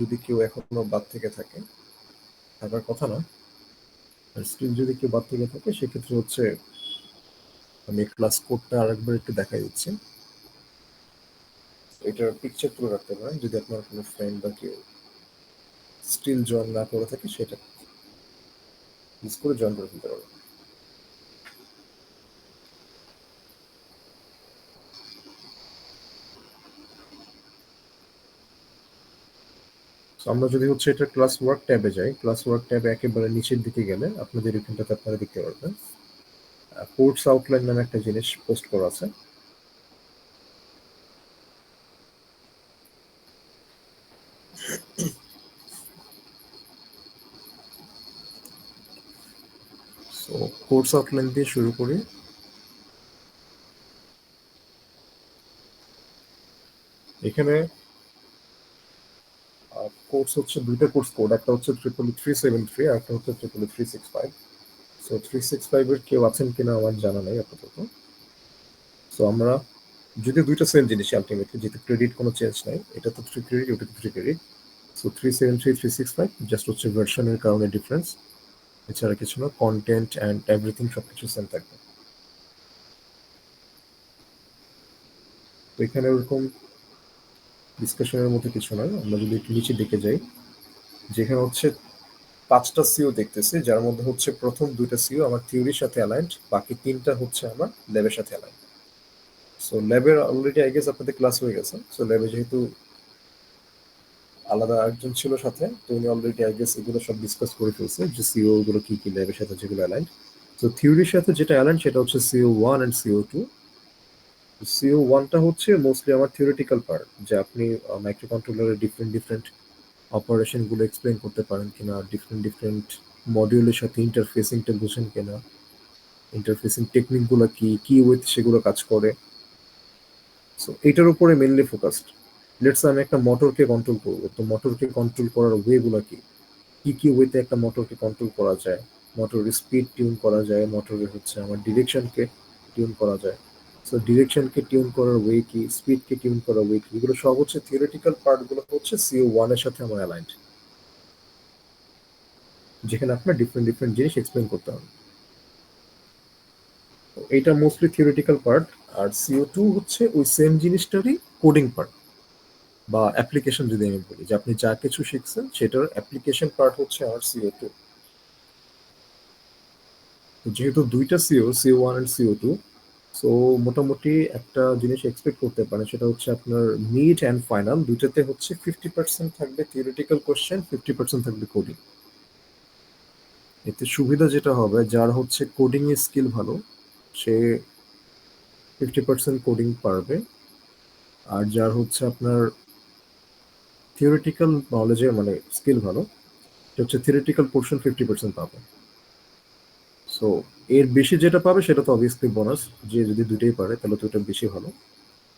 যদি কেউ এখনো বাদ থেকে থাকে, থাকার কথা না, আর স্টিল যদি কেউ বাদ থেকে থাকে সেক্ষেত্রে হচ্ছে আমি ক্লাস কোডটা আরেকবার একটু দেখাই দিচ্ছি। এটার পিকচার তুলে রাখতে পারেন যদি আপনার কোনো ফ্রেন্ড বা কেউ স্টিল জয়েন না করে থাকে, সেটা ইউজ করে জয়েন করে ফেলতে পারবেন। আমরা যদি হচ্ছে এটা ক্লাস ওয়ার্ক ট্যাবে যাই, ক্লাস ওয়ার্ক ট্যাবে একেবারে নিচের দিকে গেলে আপনাদের এখানটাতে আপনারা দেখতে পারবেন কোর্স আউটলাইন নামে একটা জিনিস পোস্ট করা আছে। সো কোর্স আউটলাইন দিয়ে শুরু করি। এখানে কোর্স হচ্ছে দুইটা কোর্স কোড, একটা হচ্ছে 33373 আর একটা হচ্ছে 33365। সো 365 এর কেউ আছেন কিনা আমার জানা নেই আপাতত। সো আমরা যদি দুইটা সেম জিনিস আলটিমেটলি, যেহেতু ক্রেডিট কোনো চেঞ্জ নাই, এটা তো 3 ক্রেডিট, ওটা তো 3 ক্রেডিট। সো 373 365 জাস্ট হচ্ছে ভার্সনের কারণে ডিফারেন্স, এছাড়া কিছু না। কন্টেন্ট অ্যান্ড এভরিথিং সবকিছু সেম থাকবে। তো এখানে ওরকম ডিসকাশনের মধ্যে কিছু নয়। আমরা যদি একটু নিচে দিকে যাই, যেখানে হচ্ছে 5টা সিও দেখতেছি, যার মধ্যে হচ্ছে প্রথম 2টা সিও আমার থিওরির সাথে অ্যালাইন্ড, বাকি 3টা হচ্ছে আমার ল্যাবের সাথে অ্যালাইন্ড। সো ল্যাবের অলরেডি আই গেস আপনাদের ক্লাস হয়ে গেছে। সো ল্যাবে যেহেতু আলাদা একজন ছিল সাথে, তো উনি অলরেডি আই গেস এগুলো সব ডিসকাস করে ফেলছে যে সিও গুলো কি কি ল্যাবের সাথে যেগুলো অ্যালাইন্ড। তো থিওরির সাথে যেটা অ্যালাইন্ড সেটা হচ্ছে CO1 অ্যান্ড CO2। CO1টা হচ্ছে মোস্টলি আমার থিওরিটিক্যাল পার্ট, যে আপনি মাইক্রো কন্ট্রোলারের ডিফারেন্ট ডিফারেন্ট অপারেশন গুলো এক্সপ্লেন করতে পারেন কিনা, ডিফারেন্ট ডিফারেন্ট মডিউলের সাথে ইন্টারফেসিংটা বুঝেন কিনা, ইন্টারফেসিং টেকনিক গুলো কি কি ওয়েতে সেগুলো কাজ করে। সো এটার উপরে মেনলি ফোকাসড। লেটস আমি একটা মোটরকে কন্ট্রোল করবো, তো মোটরকে কন্ট্রোল করার ওয়ে গুলো কি, কি কি ওয়েতে একটা মোটরকে কন্ট্রোল করা যায়, মোটরের স্পিড টিউন করা যায়, মোটরের হচ্ছে আমার ডিরেকশনকে টিউন করা যায়। সো ডিরেকশনকে টিউন করার ওয়ে কি, স্পিডকে টিউন করার ওয়ে কি, এগুলো সব হচ্ছে থিওরিটিক্যাল পার্টগুলো হচ্ছে CO1 এর সাথে আমার অ্যালাইন্ড, যেখানে আপনার ডিফারেন্ট ডিফারেন্ট জিনিস এক্সপ্লেন করতে হবে। এইটা মোস্টলি থিওরিটিক্যাল পার্ট। আর CO2 হচ্ছে ওই সেম জিনিসটারই কোডিং পার্ট বা অ্যাপ্লিকেশন, যদি আমি বলি যে আপনি যা কিছু শিখছেন সেটার অ্যাপ্লিকেশন পার্ট হচ্ছে আমার CO2। যেহেতু দুইটা CO1 এন্ড CO2, সো মোটামুটি একটা জিনিস এক্সপেক্ট করতে পারেন, সেটা হচ্ছে আপনার মিড অ্যান্ড ফাইনাল দুইটাতে হচ্ছে 50% থাকবে থিওরিটিক্যাল কোশ্চেন, 50% থাকবে কোডিং। এতে সুবিধা যেটা হবে, যার হচ্ছে কোডিং এর স্কিল ভালো সে 50% কোডিং পারবে, আর যার হচ্ছে আপনার থিওরিটিক্যাল নলেজে মানে স্কিল ভালো, এটা হচ্ছে থিওরিটিক্যাল পোর্শন 50% পাবে। সো এর বেশি যেটা পাবে সেটা তো অবভিয়াসলি বোনাস, যে যদি দুইটাই পারে তাহলে তো এটা বেশি ভালো।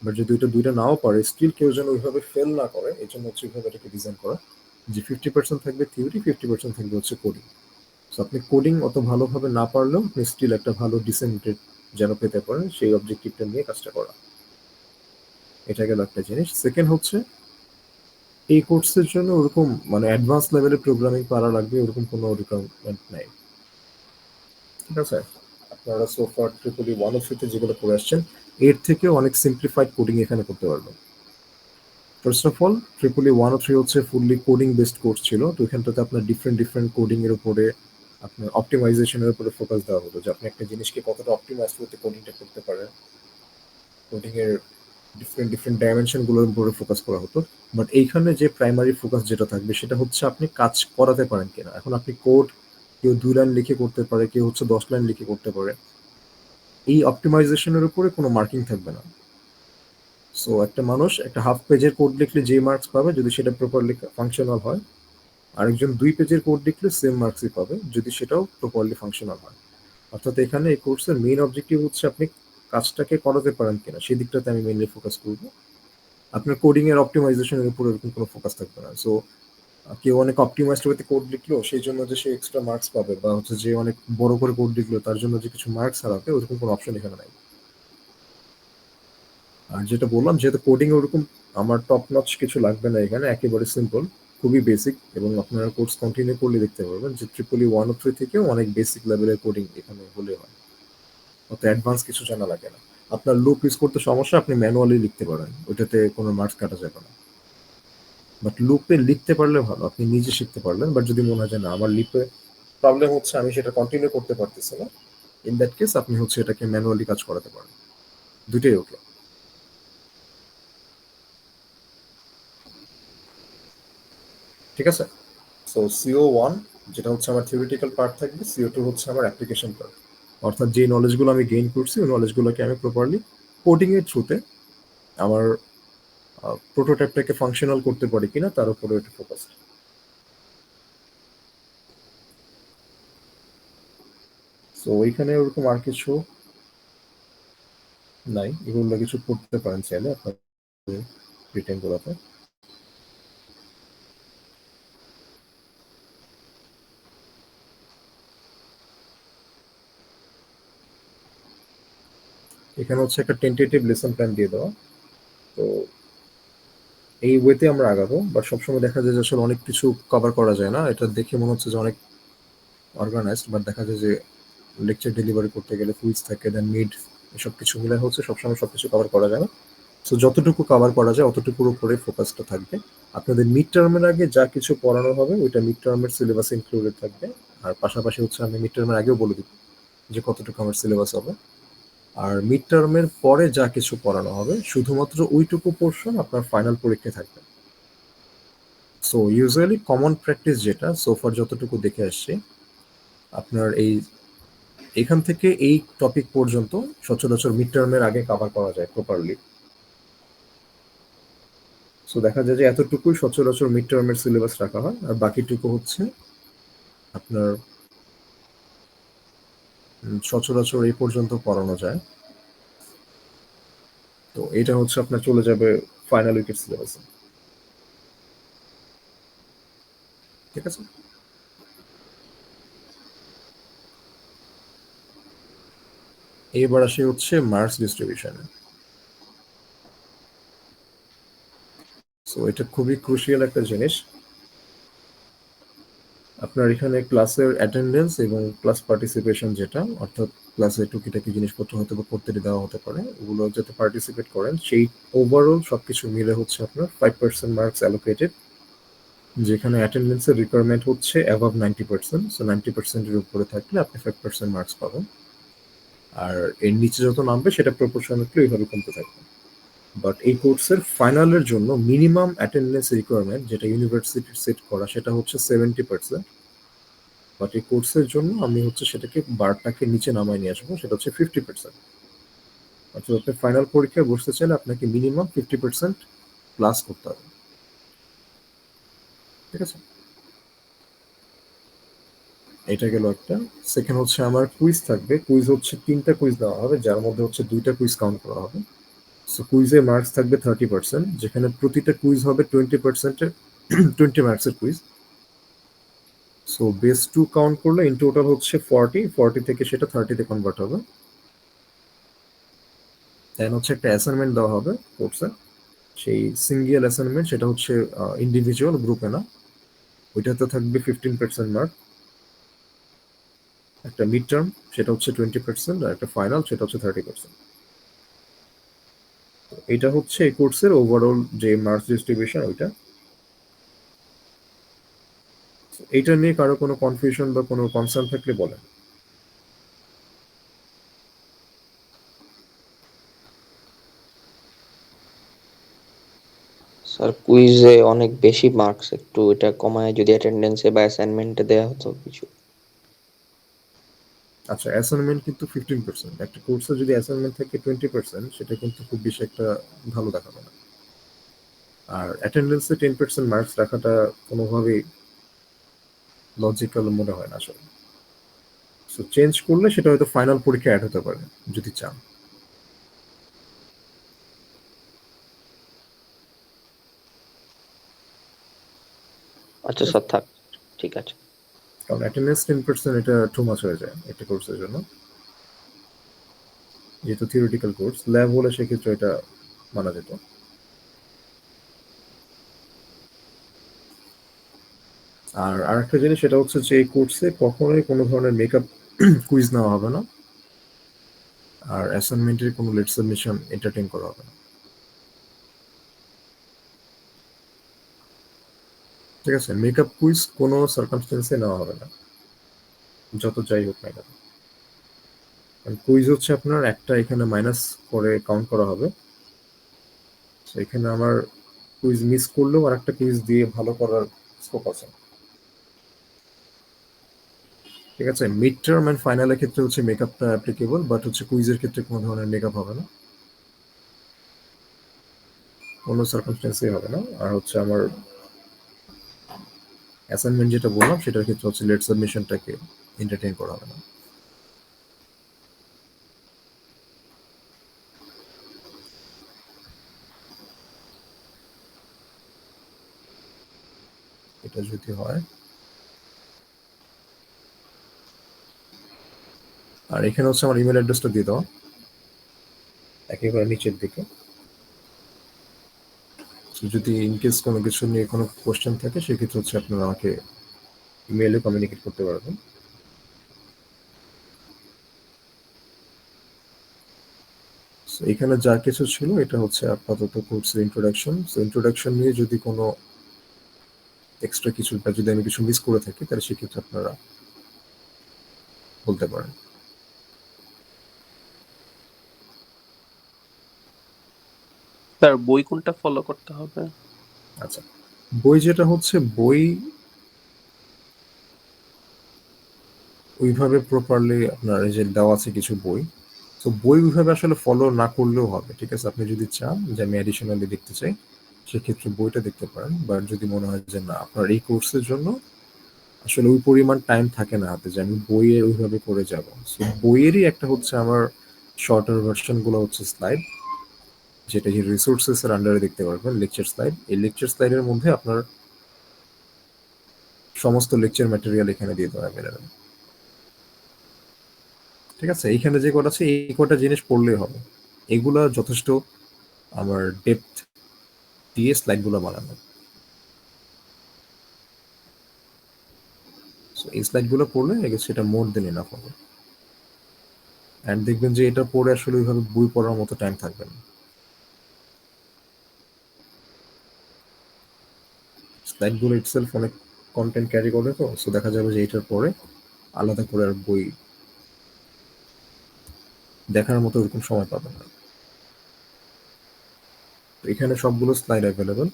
বাট যদি ওইটা দুইটা নাও পারে, স্টিল কেউ যেন ওইভাবে ফেল না করে, এই জন্য হচ্ছে ওইভাবে এটাকে ডিজাইন করা, যে 50% থাকবে থিওরি, 50% থাকবে হচ্ছে কোডিং। সো আপনি কোডিং অত ভালোভাবে না পারলেও আপনি স্টিল একটা ভালো ডিসেন্টেড যেন পেতে পারেন, সেই অবজেক্টিভটা নিয়ে কাজটা করা। এটা গেল একটা জিনিস। সেকেন্ড হচ্ছে এই কোর্সের জন্য ওরকম মানে অ্যাডভান্স লেভেলের প্রোগ্রামিং পারা লাগবে ওরকম কোনো রিকোয়ারমেন্ট নাই, ঠিক আছে? আপনারা সোফার ট্রিপলি 103 যেগুলো করে আসছেন, এর থেকে অনেক সিম্পলিফাইড কোডিং এখানে করতে পারবেন। ফার্স্ট অফ অল, ট্রিপলি 103 হচ্ছে ফুললি কোডিং বেসড কোর্স ছিল। তো এখানটাতে আপনার ডিফারেন্ট ডিফারেন্ট কোডিং এর উপরে, আপনার অপটিমাইজেশনের উপরে ফোকাস দেওয়া হতো, যে আপনি একটা জিনিসকে কতটা অপটিমাইজ করতে কোডিংটা করতে পারেন, কোডিং এর ডিফারেন্ট ডিফারেন্ট ডাইমেনশন গুলোর উপরে ফোকাস করা হতো। বাট এইখানে যে প্রাইমারি ফোকাস যেটা থাকবে সেটা হচ্ছে আপনি কাজ করাতে পারেন কিনা। এখন আপনি কোড কেউ 2 লাইন লিখে করতে পারে, কেউ হচ্ছে 10 লাইন লিখে করতে পারে, এই অপটিমাইজেশনের উপরে কোনো মার্কিং থাকবে না। সো একটা মানুষ একটা হাফ পেজের কোড লিখলে যে মার্কস পাবে যদি সেটা প্রপারলি ফাংশনাল হয়, আরেকজন 2 পেজের কোড লিখলে সেম মার্কসই পাবে যদি সেটাও প্রপারলি ফাংশনাল হয়। অর্থাৎ এখানে এই কোর্সের মেইন অবজেক্টিভ হচ্ছে আপনি কাজটাকে করাতে পারেন কিনা, সেই দিকটাতে আমি মেইনলি ফোকাস করবো। আপনার কোডিং এর অপটিমাইজেশনের উপর এরকম কোনো ফোকাস থাকবে না। সো কেউ অনেক অপটিমাইজড ওয়েতে কোড লিখলো সেই জন্য যে সে এক্সট্রা মার্কস পাবে, বা হচ্ছে যে অনেক বড় করে কোড লিখলো তার জন্য যে কিছু মার্কস হারাবে, ওরকম কোনো অপশন এখানে নাই। আর যেটা বললাম, যেহেতু কোডিং ওরকম আমার টপ নচ কিছু লাগবে না, এখানে একেবারে সিম্পল। খুবই বেসিক, এবং আপনারা কোর্স কন্টিনিউ করলে দেখতে পারবেন যে ট্রিপলি 103 থেকেও অনেক বেসিক লেভেলের কোডিং এখানে হলে হয়, অত অ্যাডভান্স কিছু জানা লাগে না। আপনার লুপ ইউজ করতে সমস্যা, আপনি ম্যানুয়ালি লিখতে পারেন, ওইটাতে কোনো মার্কস কাটা যাবে না। বাট লুপে লিখতে পারলে ভালো, আপনি নিজে শিখতে পারলেন। বাট যদি মনে হয় যে না আমার লিপে প্রবলেম হচ্ছে, আমি সেটা কন্টিনিউ করতে পারতেছি না, ইন দ্যাট কেস আপনি হচ্ছে এটাকে ম্যানুয়ালি কাজ করাতে পারেন, দুটোই ওকে। ঠিক আছে। সো CO1 যেটা হচ্ছে আমার থিওরিটিক্যাল পার্ট থাকবে, CO2 হচ্ছে আমার অ্যাপ্লিকেশন পার্ট, অর্থাৎ যে নলেজগুলো আমি গেইন করছি ওই নলেজগুলোকে আমি প্রপারলি কোডিং এর থ্রুতে আমার প্রোটোটাইপটাকে ফাংশনাল করতে পারি কিনা তার উপরে একটু ফোকাস। সো ওইখানে ওরকম আর কিছু নাই, এগুলো কিছু করতে পারেন চাইলে আপনার রিটেন গুলোতে। এখানে হচ্ছে একটা টেন্টেটিভ লেসন প্ল্যান দিয়ে দেওয়া। তো এই ওয়েতে আমরা আগাবো, বাট সবসময় দেখা যায় যে আসলে অনেক কিছু কভার করা যায় না, এটা দেখে মনে হচ্ছে যে অনেক অর্গানাইজড, বাট দেখা যায় যে লেকচার ডেলিভারি করতে গেলে কুইজ থাকে, দেন মিড, এসব কিছু মিলে হচ্ছে সবসময় সবকিছু কভার করা যায় না। সো যতটুকু কভার করা যায় অতটুকুর উপরে ফোকাসটা থাকবে। আপনাদের মিড টার্মের আগে যা কিছু পড়ানো হবে ওইটা মিড টার্মের সিলেবাস ইনক্লুডেড থাকবে। আর পাশাপাশি হচ্ছে আমি মিড টার্মের আগেও বলে দিব যে কতটুকু আমার সিলেবাস হবে। আর মিড টার্মের পরে যা কিছু পড়ানো হবে শুধুমাত্র ওইটুকু পোর্শন আপনার ফাইনাল পরীক্ষায় থাকবে। সো ইউজুয়ালি কমন প্র্যাকটিস যেটা সোফার যতটুকু দেখে আসছে, আপনার এখান থেকে এই টপিক পর্যন্ত সচরাচর মিড টার্মের আগে কভার করা যায় প্রপারলি। সো দেখা যায় যে এতটুকুই সচরাচর মিড টার্মের সিলেবাস রাখা হয়, আর বাকিটুকু হচ্ছে আপনার সচরাচর এই পর্যন্ত পড়ানো যায়। তো এটা হচ্ছে আপনার চলে যাবে ফাইনাল উইকের সিলেবাসে। ঠিক আছে। এবার আসি হচ্ছে মার্কস ডিস্ট্রিবিউশনে। সো এটা খুবই ক্রুশিয়াল একটা জিনিস। আপনার এখানে ক্লাসের অ্যাটেন্ডেন্স এবং ক্লাস পার্টিসিপেশন যেটা, অর্থাৎ ক্লাসে টুকিটাকি জিনিসপত্র হয়তো বা করতে দেওয়া হতে পারে, ওগুলো যাতে পার্টিসিপেট করেন, সেই ওভারঅল সবকিছু মিলে হচ্ছে আপনার 5% মার্কস অ্যালোকেটেড। যেখানে অ্যাটেন্ডেন্সের রিকোয়ারমেন্ট হচ্ছে অ্যাবাভ 90%, সো 90%-এর উপরে থাকলে আপনি 5% মার্কস পাবেন। আর এর নিচে যত নামবে সেটা প্রপোর্শনালি ওইভাবে কমতে থাকবে। বাট এই কোর্সের ফাইনালের জন্য মিনিমাম অ্যাটেন্ডেন্স রিকোয়ারমেন্ট যেটা ইউনিভার্সিটির সেট করা সেটা হচ্ছে 70%। বাট এই কোর্সের জন্য আমি হচ্ছে সেটাকে বারটাকে নিচে নামায় নিয়ে আসবো, সেটা হচ্ছে 50%। অর্থাৎ আপনি ফাইনাল পরীক্ষায় বসতে চাইলে আপনাকে মিনিমাম 50% প্লাস করতে হবে। ঠিক আছে। এটা গেল একটা। সেকেন্ড হচ্ছে আমার কুইজ থাকবে, কুইজ হচ্ছে 3টা কুইজ দেওয়া হবে, যার মধ্যে হচ্ছে 2টা কুইজ কাউন্ট করা হবে। সো কুইজে মার্কস থাকবে 30%, যেখানে প্রতিটা কুইজ হবে 20%-এর 20 মার্কসের কুইজ। সো বেস 2 কাউন্ট করলে ইন টোটাল হচ্ছে 40 থেকে সেটা 30-তে কনভার্ট হবে। দেন হচ্ছে একটা অ্যাসাইনমেন্ট দেওয়া হবে কোর্সে, সেই সিঙ্গেল অ্যাসাইনমেন্ট, সেটা হচ্ছে ইন্ডিভিজুয়াল, গ্রুপে না। ওইটাতে থাকবে 15% মার্ক। একটা মিড টার্ম সেটা হচ্ছে 20%, আর একটা ফাইনাল সেটা হচ্ছে 30%। এটা হচ্ছে এই কোর্সের ওভারঅল যে মার্কস ডিস্ট্রিবিউশন ওইটা। এইটা নিয়ে কারো কোনো কনফিউশন বা কোনো কনসার্ন থাকলে বলেন। স্যার কুইজে অনেক বেশি মার্কস, একটু এটা কমায় যদি অ্যাটেন্ডেন্সে বা অ্যাসাইনমেন্টে দেওয়া হতো কিছু। আচ্ছা, অ্যাসাইনমেন্ট কিন্তু 15%, একটা কোর্সে যদি অ্যাসাইনমেন্ট থাকে 20%, সেটা কিন্তু খুব বেশি একটা ভালো দেখাবে না। আর অ্যাটেন্ডেন্সে 10% মার্কস রাখাটা কোনোভাবেই লজিক্যাল মনে হয় না আসলে। সো চেঞ্জ করলে সেটা হয়তো ফাইনাল পরীক্ষা অ্যাড হতে পারে যদি চান। আচ্ছা ঠিক আছে। স্যার, থাক, ঠিক আছে। কারণ অ্যাটেন্ডেন্স 10% এটা টু মাচ হয়ে যায় একটা কোর্সের জন্য, যেহেতু থিওরিটিক্যাল কোর্স। ল্যাব হলে সেক্ষেত্রে এটা মানা যেত। আর আরেকটা জিনিস সেটা হচ্ছে যে এই কোর্সে কখনোই কোনো ধরনের মেকআপ কুইজ নেওয়া হবে না, আর অ্যাসাইনমেন্টের কোনো লেট সাবমিশন এন্টারটেইন করা হবে না। ঠিক আছে, মেকআপ কুইজ কোনো সার্কামস্টেন্সে নেওয়া হবে না, যত যাই হোক না কেন। কুইজ হচ্ছে আপনার একটা এখানে মাইনাস করে কাউন্ট করা হবে। So এখানে আমার কুইজ মিস করলেও আর একটা কুইজ দিয়ে ভালো করার স্কোপ আছে। ঠিক আছে, মিড টার্ম অ্যান্ড ফাইনালের ক্ষেত্রে হচ্ছে মেকআপটা অ্যাপ্লিকেবল, বাট হচ্ছে কুইজের ক্ষেত্রে কোনো ধরনের মেকআপ হবে না, কোনো সার্কামস্টেন্সেই হবে না। আর হচ্ছে আমার অ্যাসাইনমেন্ট যেটা বললাম সেটার ক্ষেত্রে হচ্ছে লেট সাবমিশনটাকে এন্টারটেইন করা হবে না। এটা যদি হয়, আর এখানে হচ্ছে আমার ইমেল অ্যাড্রেসটা দিয়ে দেওয়া একেবারে নিচের দিকে। So যদি ইনকেস কোনো কিছু নিয়ে কোনো কোশ্চেন থাকে সেক্ষেত্রে হচ্ছে আপনারা আমাকে ইমেইলে কমিউনিকেট করতে পারবেন। So এখানে যা কিছু ছিল এটা হচ্ছে আপাতত কোর্সের ইন্ট্রোডাকশন। সো ইন্ট্রোডাকশন নিয়ে যদি কোনো এক্সট্রা কিছু বা যদি আমি কিছু মিস করে থাকি তাহলে সেক্ষেত্রে আপনারা বলতে পারেন। স্যার বই কোনটা ফলো করতে হবে? আচ্ছা, বই যেটা হচ্ছে বই ওইভাবে প্রপারলি আপনার এই যে দেওয়া আছে কিছু বই, তো বই ওইভাবে আসলে ফলো না করলেও হবে। ঠিক আছে, আপনি যদি চান যে আমি অ্যাডিশনালি দেখতে চাই সেক্ষেত্রে বইটা দেখতে পারেন, বা যদি মনে হয় যে না আপনার এই কোর্সের জন্য আসলে ওই পরিমাণ টাইম থাকে না হাতে যে আমি বইয়ে ওইভাবে করে যাব, সো বইয়েরই একটা হচ্ছে আমার শর্টার ভার্সন গুলো হচ্ছে স্লাইড, যেটা এই রিসোর্সেস এর আন্ডারে দেখতে পারবেন লেকচার স্লাইড। এই লেকচার স্লাইডের মধ্যে আপনার সমস্ত লেকচার ম্যাটেরিয়াল এখানে দিয়ে দেওয়া অ্যাভেলেবেল। ঠিক আছে, এইখানে যে কটা আছে এই কটা জিনিস পড়লেই হবে, এগুলা যথেষ্ট আমার ডেপথ দিয়ে স্লাইডগুলো বানানো। So এই স্লাইডগুলো পড়লে I guess সেটা মোর দেন এনাফ হবে। অ্যান্ড দেখবেন যে এটা পড়ে আসলে ওইভাবে বই পড়ার মতো টাইম থাকবে না। স্লাইডগুলো ইটসেলফ অনেক কন্টেন্ট ক্যারি করে, তো সো দেখা যাবে যে এটার পরে আলাদা করে আর বই দেখার মতো ওরকম সময় পাবেন না। তো এখানে সবগুলো স্লাইড অ্যাভেলেবল।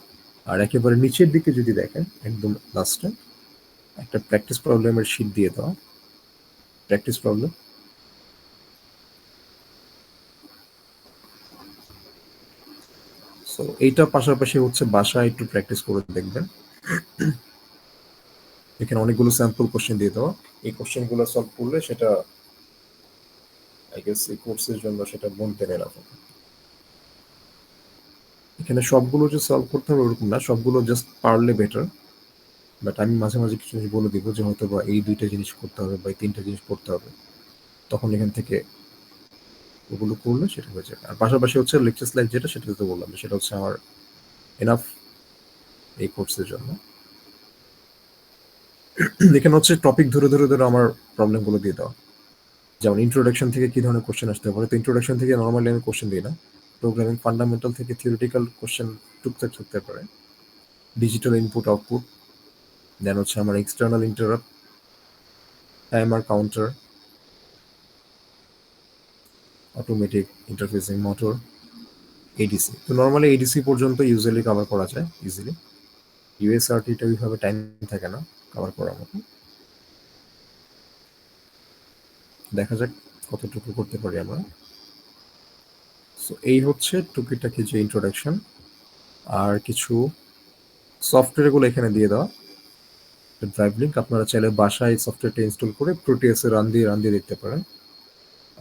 আর একেবারে নিচের দিকে যদি দেখেন একদম লাস্টে একটা প্র্যাকটিস প্রবলেমের শীট দিয়ে দেওয়া, প্র্যাকটিস প্রবলেম। সো এইটা পাশাপাশি হচ্ছে বাসায় একটু প্র্যাকটিস করে দেখবেন। এখানে অনেকগুলো স্যাম্পল কোশ্চেন দিয়ে দেওয়া, এই কোশ্চেনগুলো সলভ করলে সেটা আই গেস এই কোর্সের জন্য সেটা বলতে এরকম। এখানে সবগুলো যে সলভ করতে হবে ওরকম না, সবগুলো জাস্ট পারলে বেটার, বাট আমি মাঝে মাঝে কিছু জিনিস বলে দিব যে হয়তো বা এই দুইটা জিনিস করতে হবে বা এই তিনটা জিনিস করতে হবে, তখন এখান থেকে ওগুলো করলে সেটা হয়ে যাবে। আর পাশাপাশি হচ্ছে লেকচার স্লাইড যেটা সেটা তো বললাম সেটা হচ্ছে আমার এনাফ এই কোর্সের জন্য। এখানে হচ্ছে টপিক ধরে ধরে ধরে আমার প্রবলেমগুলো দিয়ে দেওয়া, যেমন ইন্ট্রোডাকশন থেকে কি ধরনের কোশ্চেন আসতে পারে। তো ইন্ট্রোডাকশন থেকে নর্মালি আমি কোশ্চেন দিই না, প্রোগ্রামিং ফান্ডামেন্টাল থেকে থিওরিটিক্যাল কোশ্চেন টুকটাক থাকতে পারে, ডিজিটাল ইনপুট আউটপুট, দেন হচ্ছে আমার external interrupt, timer counter, automatic interfacing motor, ADC. তো নর্মালি এডিসি পর্যন্ত ইউজুয়ালি কভার করা যায় ইজিলি, ইউএসআরটিটা ওইভাবে টাইম থাকে না কভার করার মতো। দেখা যাক কতটুকু করতে পারি আমরা। সো এই হচ্ছে টুকিটাকি যে ইন্ট্রোডাকশন। আর কিছু সফটওয়্যারগুলো এখানে দিয়ে দেওয়া, ড্রাইভ লিঙ্ক, আপনারা চাইলে বাসায় সফটওয়্যারটা ইনস্টল করে প্রোটিয়াসে রান দিয়ে দেখতে পারেন।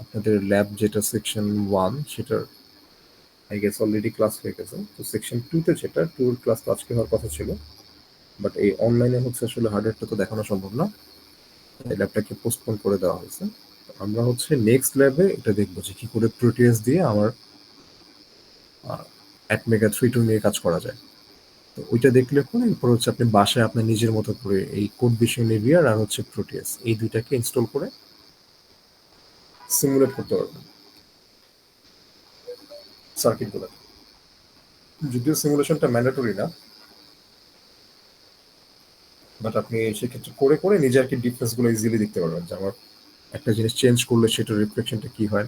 আপনাদের ল্যাব যেটা সেকশন 1 সেটার আই গেস অলরেডি ক্লাস হয়ে গেছে, তো সেকশন 2তে যেটা টুর ক্লাস তো আজকে হওয়ার কথা ছিল, বাট এই অনলাইনে হচ্ছে আসলে হার্ডওয়্যারটা তো দেখানো সম্ভব না, এই ল্যাবটাকে পোস্টপোন করে দেওয়া হয়েছে। আমরা হচ্ছে নেক্সট ল্যাবে এটা দেখবো যে কি করে প্রোটিয়াস দিয়ে আমার অ্যাটমেগা 3.2 নিয়ে কাজ করা যায়। তো ওইটা দেখলে পরে এরপর হচ্ছে আপনি বাসায় আপনার নিজের মতো করে এই কোড ভিশন নেভিয়ার আর হচ্ছে প্রোটিয়াস এই দুইটাকে ইনস্টল করে সিমুলেট করতে পারবেন সার্কিটগুলো। যদিও সিমুলেশনটা ম্যান্ডেটরি না, বাট আপনি সেক্ষেত্রে করে করে নিজে আর কি ডিফারেন্সগুলো ইজিলি দেখতে পারবেন যে আমার একটা জিনিস চেঞ্জ করলে সেটার রিফ্লেকশনটা কি হয়,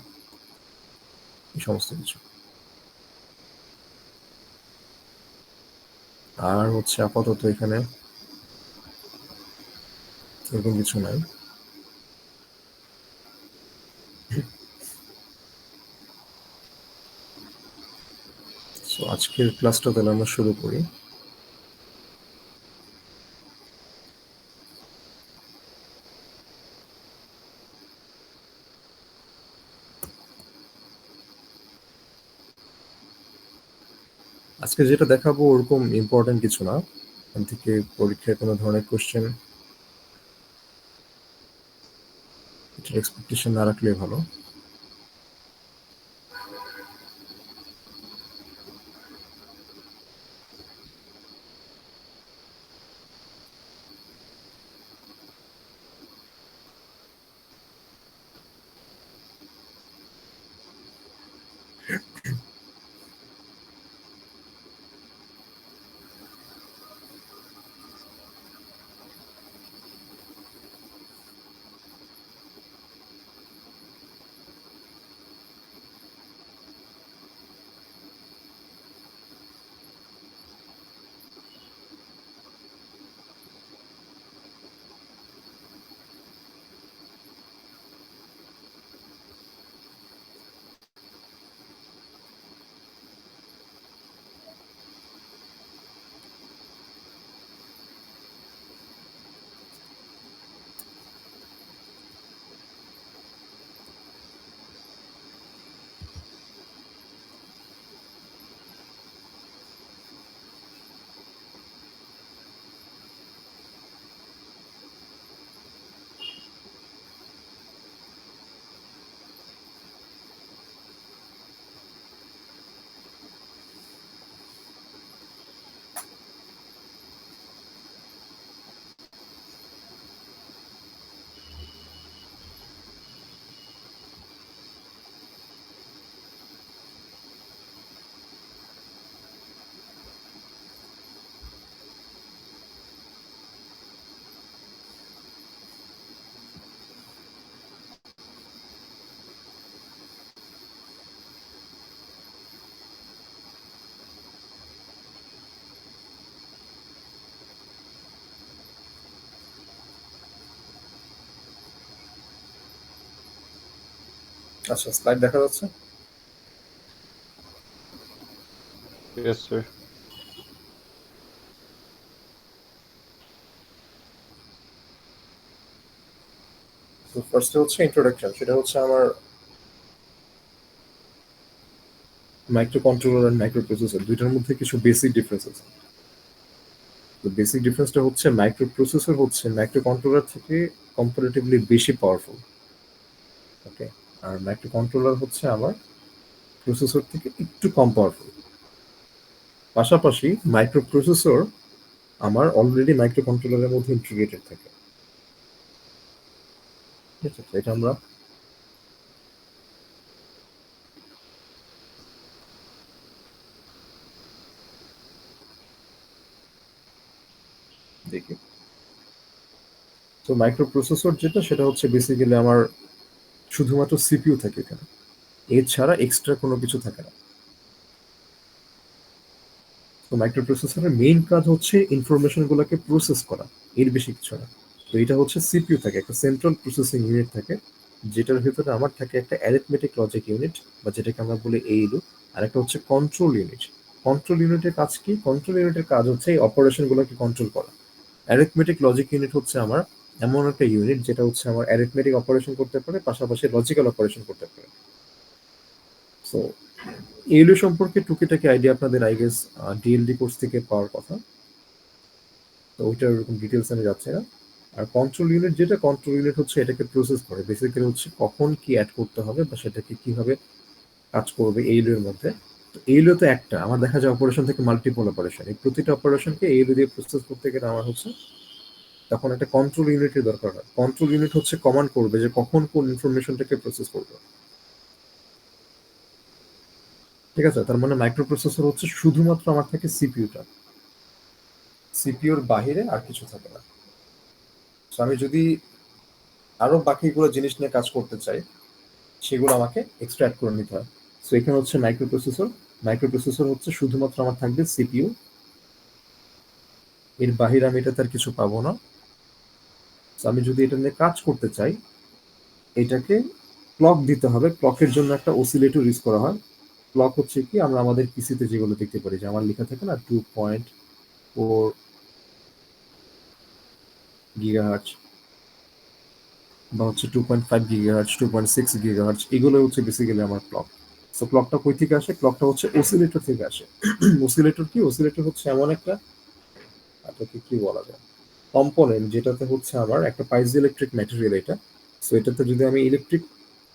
এই সমস্ত কিছু। আর হচ্ছে আপাতত এখানে এরকম কিছু নাই। সো আজকের ক্লাসটা তাহলে আমরা শুরু করি। আজকে যেটা দেখাবো ওরকম ইম্পর্টেন্ট কিছু না, এখান থেকে পরীক্ষায় কোনো ধরনের কোশ্চেন এটার এক্সপেকটেশন না রাখলে ভালো। আচ্ছা, স্লাইড দেখা যাচ্ছে? Yes, sir. তো ফার্স্টে হচ্ছে ইন্ট্রোডাকশন, সেটা হচ্ছে আমার মাইক্রো কন্ট্রোলার আর মাইক্রো প্রসেসর দুইটার মধ্যে কিছু বেসিক ডিফারেন্স আছে। তো বেসিক ডিফারেন্সটা হচ্ছে মাইক্রো প্রসেসর হচ্ছে মাইক্রো কন্ট্রোলার থেকে কম্পারেটিভলি বেশি পাওয়ারফুল, ওকে। আর মাইক্রো কন্ট্রোলার হচ্ছে আমার প্রসেসর থেকে একটু কম পাওয়ারফুল। পাশাপাশি মাইক্রো প্রসেসর আমার অলরেডি মাইক্রো কন্ট্রোলারের মধ্যে ইন্টিগ্রেটেড থাকে, ঠিক আছে? এটা আমরা দেখি। তো মাইক্রো প্রসেসর যেটা, সেটা হচ্ছে বেসিক্যালি আমার শুধুমাত্র সিপিইউ থাকে এখানে, এছাড়া এক্সট্রা কোনো কিছু থাকে না। তো মাইক্রো প্রসেসরের মেইন কাজ হচ্ছে ইনফরমেশন গুলোকে প্রসেস করা, এর বেশি কিছু না। তো এটা হচ্ছে সিপিইউ থাকে, একটা সেন্ট্রাল প্রসেসিং ইউনিট থাকে, যেটার ভিতরে আমার থাকে একটা অ্যারিথমেটিক লজিক ইউনিট বা যেটাকে আমরা বলি এইলু, আর একটা হচ্ছে কন্ট্রোল ইউনিট। কন্ট্রোল ইউনিটের কাজ কি? কন্ট্রোল ইউনিটের কাজ হচ্ছে এই অপারেশন গুলোকে কন্ট্রোল করা। অ্যারিথমেটিক লজিক ইউনিট হচ্ছে আমার এমন একটা ইউনিট যেটা হচ্ছে আমার অ্যারিথমেটিক অপারেশন করতে পারে, পাশাপাশি লজিক্যাল অপারেশন করতে পারে। সো এইলু সম্পর্কে টুকিটাকি আইডিয়া আপনাদের আই গেস ডিএলডি কোর্স থেকে পাওয়ার কথা, তো ওইটার ওরকম ডিটেলস আমি যাচ্ছি না। আর কন্ট্রোল ইউনিট যেটা, কন্ট্রোল ইউনিট হচ্ছে এটাকে প্রসেস করে, বেসিক্যালি হচ্ছে কখন কি অ্যাড করতে হবে বা সেটাকে কিভাবে কাজ করবে এইলু এর মধ্যে, তো এইগুলো তো একটা, আমার দেখা যায় অপারেশন থেকে মাল্টিপল অপারেশন, এই প্রতিটা অপারেশনকে এইগুলো দিয়ে প্রসেস করতে গেলে আমার হচ্ছে তখন একটা কন্ট্রোল ইউনিটের দরকার হয়। কন্ট্রোল ইউনিট হচ্ছে কমান্ড করবে যে কখন কোন ইনফরমেশনটাকে প্রসেস করবে। ঠিক আছে, তার মানে মাইক্রো প্রসেসর হচ্ছে শুধুমাত্র আমার থাকে সিপিইউটা, সিপিইউর বাহিরে আর কিছু থাকে না। তো আমি যদি আরো বাকিগুলো জিনিস নিয়ে কাজ করতে চাই, সেগুলো আমাকে এক্সট্রাক্ট করে নিতে হয়। সো এখানে হচ্ছে মাইক্রো প্রসেসর, মাইক্রো প্রসেসর হচ্ছে শুধুমাত্র আমার থাকবে সিপিইউ, এর বাহিরে আমি এটাতে আর কিছু পাবো না। So আমি যদি এটা নিয়ে কাজ করতে চাই, এটাকে ক্লক দিতে হবে। ক্লকের জন্য একটা অসিলেটর ইউজ করা হয়। ক্লক হচ্ছে কি, আমরা আমাদের পিসিতে যেগুলো দেখতে পারি, যে আমার লেখা থাকে না 2.4 গিগাহার্টজ বা হচ্ছে 2.5 গিগাহার্টজ, 2.6 গিগাহার্টজ, এগুলো হচ্ছে বেসিক্যালি আমার ক্লক। সো ক্লকটা কই থেকে আসে? ক্লকটা হচ্ছে অসিলেটর থেকে আসে। অসিলেটর কি? অসিলেটর হচ্ছে এমন একটা, আপনাকে কি বলা যায়, কম্পোনেন্ট যেটাতে হচ্ছে আমার একটা পাইজো ইলেকট্রিক ম্যাটেরিয়াল এটা। সো এটাতে যদি আমি ইলেকট্রিক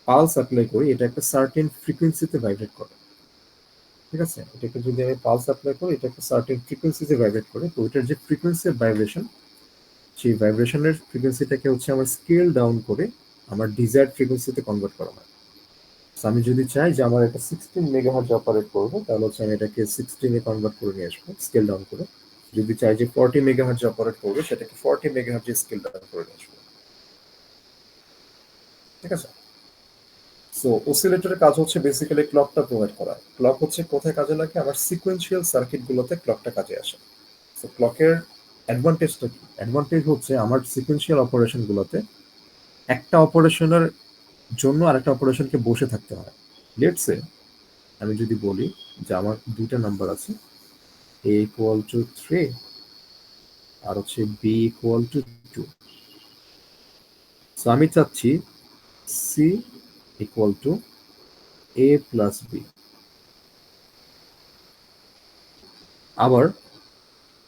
পালস অ্যাপ্লাই করি, এটা একটা সার্টেন ফ্রিকোয়েন্সিতে ভাইব্রেট করে। ঠিক আছে, এটাকে যদি আমি পালস অ্যাপ্লাই করি, এটা একটা সার্টেন ফ্রিকোয়েন্সিতে ভাইব্রেট করে। তো এটার যে ফ্রিকোয়েন্সি ভাইব্রেশন, সেই ভাইব্রেশনের ফ্রিকোয়েন্সিটাকে হচ্ছে আমার স্কেল ডাউন করে আমার ডিজায়ার্ড ফ্রিকোয়েন্সিতে কনভার্ট করা হয়। So আমি যদি চাই যে আমার এটা 16 মেগাহার্টজ অপারেট করবো, তাহলে হচ্ছে আমি এটাকে 16 এ কনভার্ট করে নিয়ে আসবো স্কেল ডাউন করে। যদি চাই যে 40 মেগাহার্টজ অপারেট করবে, সেটাকে 40 মেগাহার্টজ স্কেল ডাউন করে নিয়ে আসবো। ঠিক আছে, সো অসিলেটরের কাজ হচ্ছে বেসিক্যালি ক্লকটা প্রোভাইড করা। ক্লক হচ্ছে কোথায় কাজে লাগে? আমার সিকোয়েন্সিয়াল সার্কিটগুলোতে ক্লকটা কাজে আসে। সো ক্লকের অ্যাডভান্টেজটা কি? অ্যাডভান্টেজ হচ্ছে আমার সিকোয়েন্সিয়াল অপারেশনগুলোতে একটা অপারেশনের জন্য আরেকটা অপারেশনকে বসে থাকতে হয়। লেটস সে আমি যদি বলি যে আমার দুইটা নাম্বার আছে, a ইকুয়াল টু 3 আর হচ্ছে b ইকুয়াল টু 2। সো আমি চাচ্ছি c equal to a plus b। আবার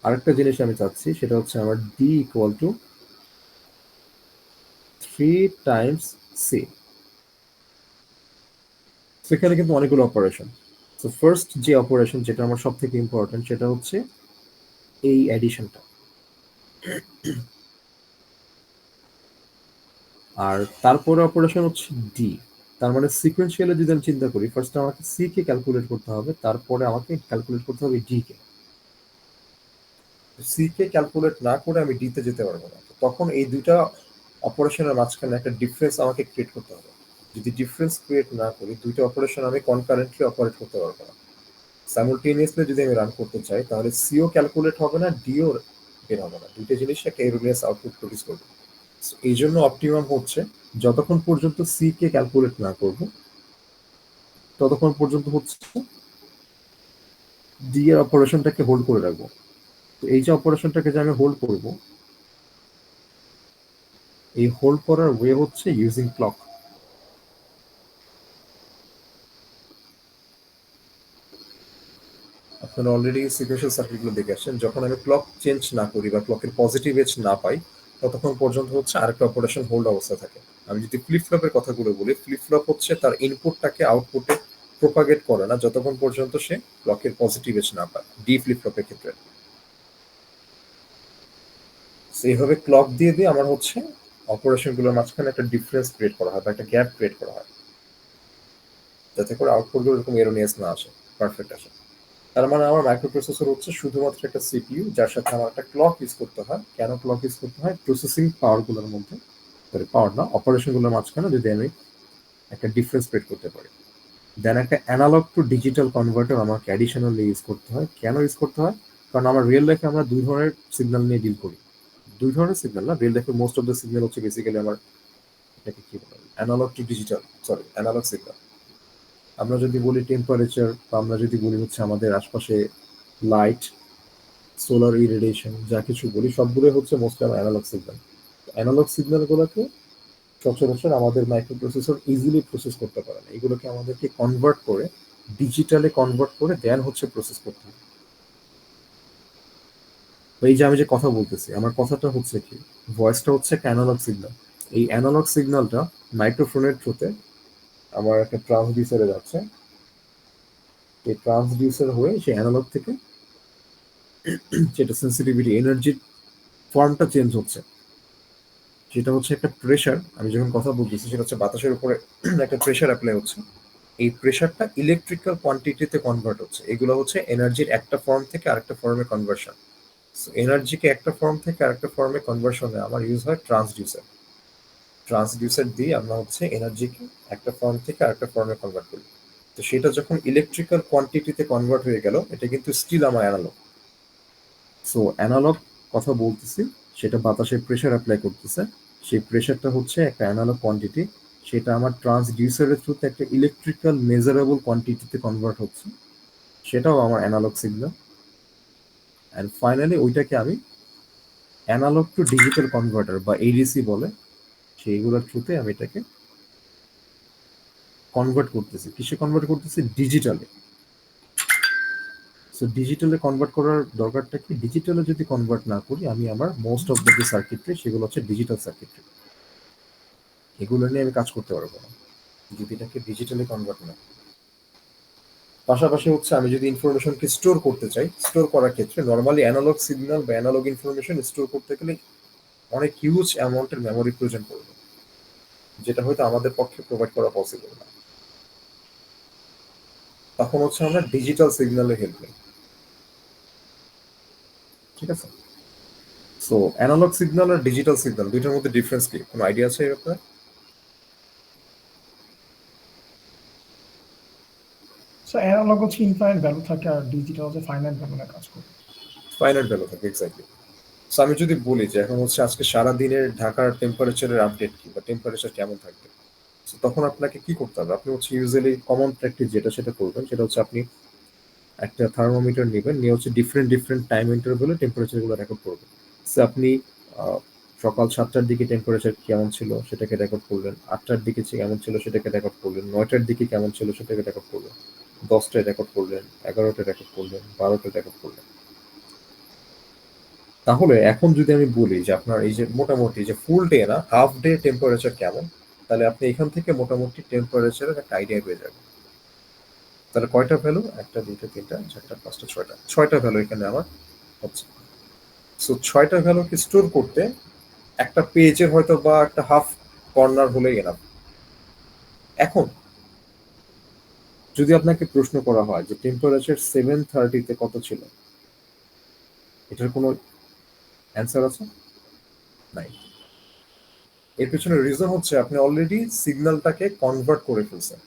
আরেকটা জিনিস আমি চাচ্ছি, সেটা হচ্ছে আমার d equal to 3 Times c। সেখানে কিন্তু অনেকগুলো অপারেশন। সো ফার্স্ট যে অপারেশন, যেটা আমার সব থেকে ইম্পর্টেন্ট, সেটা হচ্ছে এই অ্যাডিশনটা। আর তারপরে অপারেশন হচ্ছে ডি। তার মানে সিকোয়েন্সিয়ালি যদি আমি চিন্তা করি, ফার্স্ট আমাকে সি কে ক্যালকুলেট করতে হবে, তারপরে আমাকে ক্যালকুলেট করতে হবে ডি কে। সি কে ক্যালকুলেট না করে আমি ডি তে যেতে পারবো না। তখন এই দুইটা অপারেশনের মাঝখানে একটা ডিফারেন্স আমাকে ক্রিয়েট করতে হবে। যদি ডিফারেন্স ক্রিয়েট না করি, দুইটা অপারেশন আমি কনকারেন্টলি অপারেট করতে পারবো না। সাইমultaneously যদি আমি রান করতে চাই, তাহলে সিও ক্যালকুলেট হবে না, ডিও বের হবে না। দুইটা জিনিস একটা এরোনিয়াস আউটপুট প্রডিউস করবে। So, এই জন্য অপটিমাম হচ্ছে যতক্ষণ পর্যন্ত সি কে ক্যালকুলেট না করব, ততক্ষণ পর্যন্ত হচ্ছে ডি এর অপারেশনটাকে হোল্ড করে রাখবো। তো এই যে অপারেশনটাকে যে আমি হোল্ড করব, এই হোল্ড করার ওয়ে হচ্ছে ইউজিং ক্লক। আপনারা অলরেডি সিকুয়েন্সিয়াল সার্কিটগুলো দেখে আসছেন। যখন আমি ক্লক চেঞ্জ না করি বা ক্লকের পজিটিভ এজ না পাই, ততক্ষণ পর্যন্ত হচ্ছে আরেকটা অপারেশন হোল্ড অবস্থা থাকে। আমি যদি ফ্লিপ ফ্লপের কথাগুলো বলি, ফ্লিপ ফ্লপ হচ্ছে তার ইনপুটটাকে আউটপুটে প্রোপাগেট করে না যতক্ষণ পর্যন্ত সে ক্লকের পজিটিভ এজ না পায়, ডি ফ্লিপ ফ্লপের ক্ষেত্রে। এইভাবে ক্লক দিয়ে দিয়ে আমার হচ্ছে অপারেশনগুলোর মাঝখানে একটা ডিফারেন্স ক্রিয়েট করা হয় বা একটা গ্যাপ ক্রিয়েট করা হয়, যাতে করে আউটপুটগুলো এরকম এরোনিয়াস না আসে, পারফেক্ট আসে। তার মানে আমার মাইক্রোপ্রসেসর হচ্ছে শুধুমাত্র একটা সিপিইউ, যার সাথে আমার একটা ক্লক ইউজ করতে হয়। কেন ক্লক ইউজ করতে হয়? প্রসেসিং পাওয়ারগুলোর মধ্যে, সরি পাওয়ার না, অপারেশনগুলোর মাঝখানে যদি আমি একটা ডিফারেন্স ক্রিয়েট করতে পারি। দেন একটা অ্যানালগ টু ডিজিটাল কনভার্টার আমাকে অ্যাডিশনালি ইউজ করতে হয়। কেন ইউজ করতে হয়? কারণ আমার রিয়েল লাইফে আমরা দুই ধরনের সিগন্যাল নিয়ে ডিল করি। দুই ধরনের সিগন্যাল না, রিয়েল লাইফে মোস্ট অফ দ্য সিগন্যাল হচ্ছে বেসিক্যালি আমার, এটাকে কি বলে, analogue to digital, sorry analogue signal. আমরা যদি বলি টেম্পারেচার, বা আমরা যদি বলি হচ্ছে আমাদের আশপাশে লাইট, সোলার ইরেডিয়েশন, যা কিছু বলি সবগুলো হচ্ছে মোস্টলি আমার অ্যানালগ সিগন্যাল। অ্যানালগ সিগন্যালগুলোকে সচরাচর আমাদের মাইক্রোপ্রসেসর ইজিলি প্রসেস করতে পারে না। এগুলোকে আমাদেরকে কনভার্ট করে, ডিজিটালে কনভার্ট করে দেন হচ্ছে প্রসেস করতে হবে। তো এই যে আমি যে কথা বলতেছি, আমার কথাটা হচ্ছে কি, ভয়েসটা হচ্ছে একটা অ্যানালগ সিগন্যাল। এই অ্যানালগ সিগন্যালটা মাইক্রোফোনের থ্রুতে আমার একটা ট্রান্সডিউসারে যাচ্ছে। এই ট্রান্সডিউসার হয়ে সেই অ্যানালগ থেকে যেটা সেন্সিটিভিটি এনার্জির ফর্মটা চেঞ্জ হচ্ছে, যেটা হচ্ছে একটা প্রেশার। আমি যখন কথা বলতেছি সেটা হচ্ছে বাতাসের উপরে একটা প্রেশার অ্যাপ্লাই হচ্ছে, এই প্রেশারটা ইলেকট্রিক্যাল কোয়ান্টিটিতে কনভার্ট হচ্ছে। এগুলো হচ্ছে এনার্জির একটা ফর্ম থেকে আরেকটা ফর্মে কনভার্সন। এনার্জিকে একটা ফর্ম থেকে আরেকটা ফর্মে কনভার্সনে আমার ইউজ হয় ট্রান্সডিউসার। ট্রান্সডিউসার দিয়ে আমরা হচ্ছে এনার্জিকে একটা ফর্ম থেকে আরেকটা ফর্মে কনভার্ট করি। তো সেটা যখন ইলেকট্রিক্যাল কোয়ান্টিটিতে কনভার্ট হয়ে গেল, এটা কিন্তু স্টিল আমার অ্যানালগ। সো অ্যানালগ কথা বলতেছি, সেটা বাতাসে প্রেশার অ্যাপ্লাই করতেছে, সেই প্রেশারটা হচ্ছে একটা অ্যানালগ কোয়ান্টিটি, সেটা আমার ট্রান্সডিউসারের থ্রুতে একটা ইলেকট্রিক্যাল মেজারেবল কোয়ান্টিটিতে কনভার্ট হচ্ছে, সেটাও আমার অ্যানালগ সিগন্যাল। অ্যান্ড ফাইনালি ওইটাকে আমি অ্যানালগ টু ডিজিটাল কনভার্টার বা এডিসি বলে, সেইগুলোর থ্রুতে আমি এটাকে কনভার্ট করতেছি। কিসে কনভার্ট করতেছি? ডিজিটালে। সো ডিজিটালে কনভার্ট করার দরকারটা কি? ডিজিটালে যদি কনভার্ট না করি, আমি আমার মোস্ট অফ দ্য যে সার্কিটরি সেগুলো হচ্ছে ডিজিটাল সার্কিটরি, এগুলো নিয়ে আমি কাজ করতে পারবো না যদি এটাকে ডিজিটালি কনভার্ট না। পাশাপাশি হচ্ছে আমি যদি ইনফরমেশনকে স্টোর করতে চাই, স্টোর করার ক্ষেত্রে নর্মালি অ্যানালগ সিগন্যাল বা অ্যানালগ ইনফরমেশন স্টোর করতে গেলে অনেক হিউজ অ্যামাউন্টের মেমোরি প্রয়োজন পড়বে, যেটা হয়তো আমাদের পক্ষে প্রোভাইড করা পসিবল না। তখন হচ্ছে আমরা ডিজিটাল সিগন্যালের হেল্প নিই। ঠিক আছে? সো অ্যানালগ সিগন্যাল আর ডিজিটাল সিগন্যাল দুইটার মধ্যে ডিফারেন্স কি? কোনো আইডিয়া আছে এই ব্যাপারে? সো অ্যানালগ হচ্ছে ইনফাইনাইট ভ্যালু থাকে আর ডিজিটাল হচ্ছে ফাইনাইট ভ্যালু নিয়ে কাজ করে। ফাইনাইট ভ্যালু থাকে, এক্স্যাক্টলি। সো আমি যদি বলি যে এখন হচ্ছে আজকে সারা দিনের ঢাকার টেম্পারেচারের আপডেট কি বা টেম্পারেচার কেমন থাকবে, সো তখন আপনাকে কি করতে হবে? আপনি হচ্ছে ইউজুয়ালি কমন প্র্যাকটিস যেটা সেটা করবেন, সেটা হচ্ছে আপনি একটা থার্মোমিটার নেবেন, নিয়ে হচ্ছে ডিফারেন্ট ডিফারেন্ট টাইম ইন্টারভ্যালে টেম্পারেচারগুলো রেকর্ড করবেন। সো আপনি সকাল 7টার দিকে টেম্পারেচার কেমন ছিল সেটাকে রেকর্ড করলেন, 8টার দিকে কেমন ছিল সেটাকে রেকর্ড করলেন, 9টার দিকে কেমন ছিল সেটাকে রেকর্ড করলেন, 10টায় রেকর্ড করলেন, 11টায় রেকর্ড করলেন, 12টায় রেকর্ড করলেন। তাহলে এখন যদি আমি বলি যে আপনার এই যে মোটামুটি যে ফুল ডে না হাফ ডে টেম্পারেচার কেমন, তাহলে আপনি এখান থেকে মোটামুটি টেম্পারেচারের একটা আইডিয়া পেয়ে যাবেন। তাহলে কয়টা ভ্যালু? 1টা 2টা 3টা 4টা 5টা 6টা ভ্যালু এখানে আমার হচ্ছে। সো 6টা ভ্যালুকে স্টোর করতে একটা পেজের হয়তো বা একটা হাফ কর্নার হলেই এনাফ। এখন যদি আপনাকে প্রশ্ন করা হয় যে টেম্পারেচার 7:30-তে কত ছিল, এটার কোনো অ্যান্সার আছে? নাই। এর পেছনে রিজন হচ্ছে আপনি অলরেডি সিগন্যালটাকে কনভার্ট করে ফেলছেন।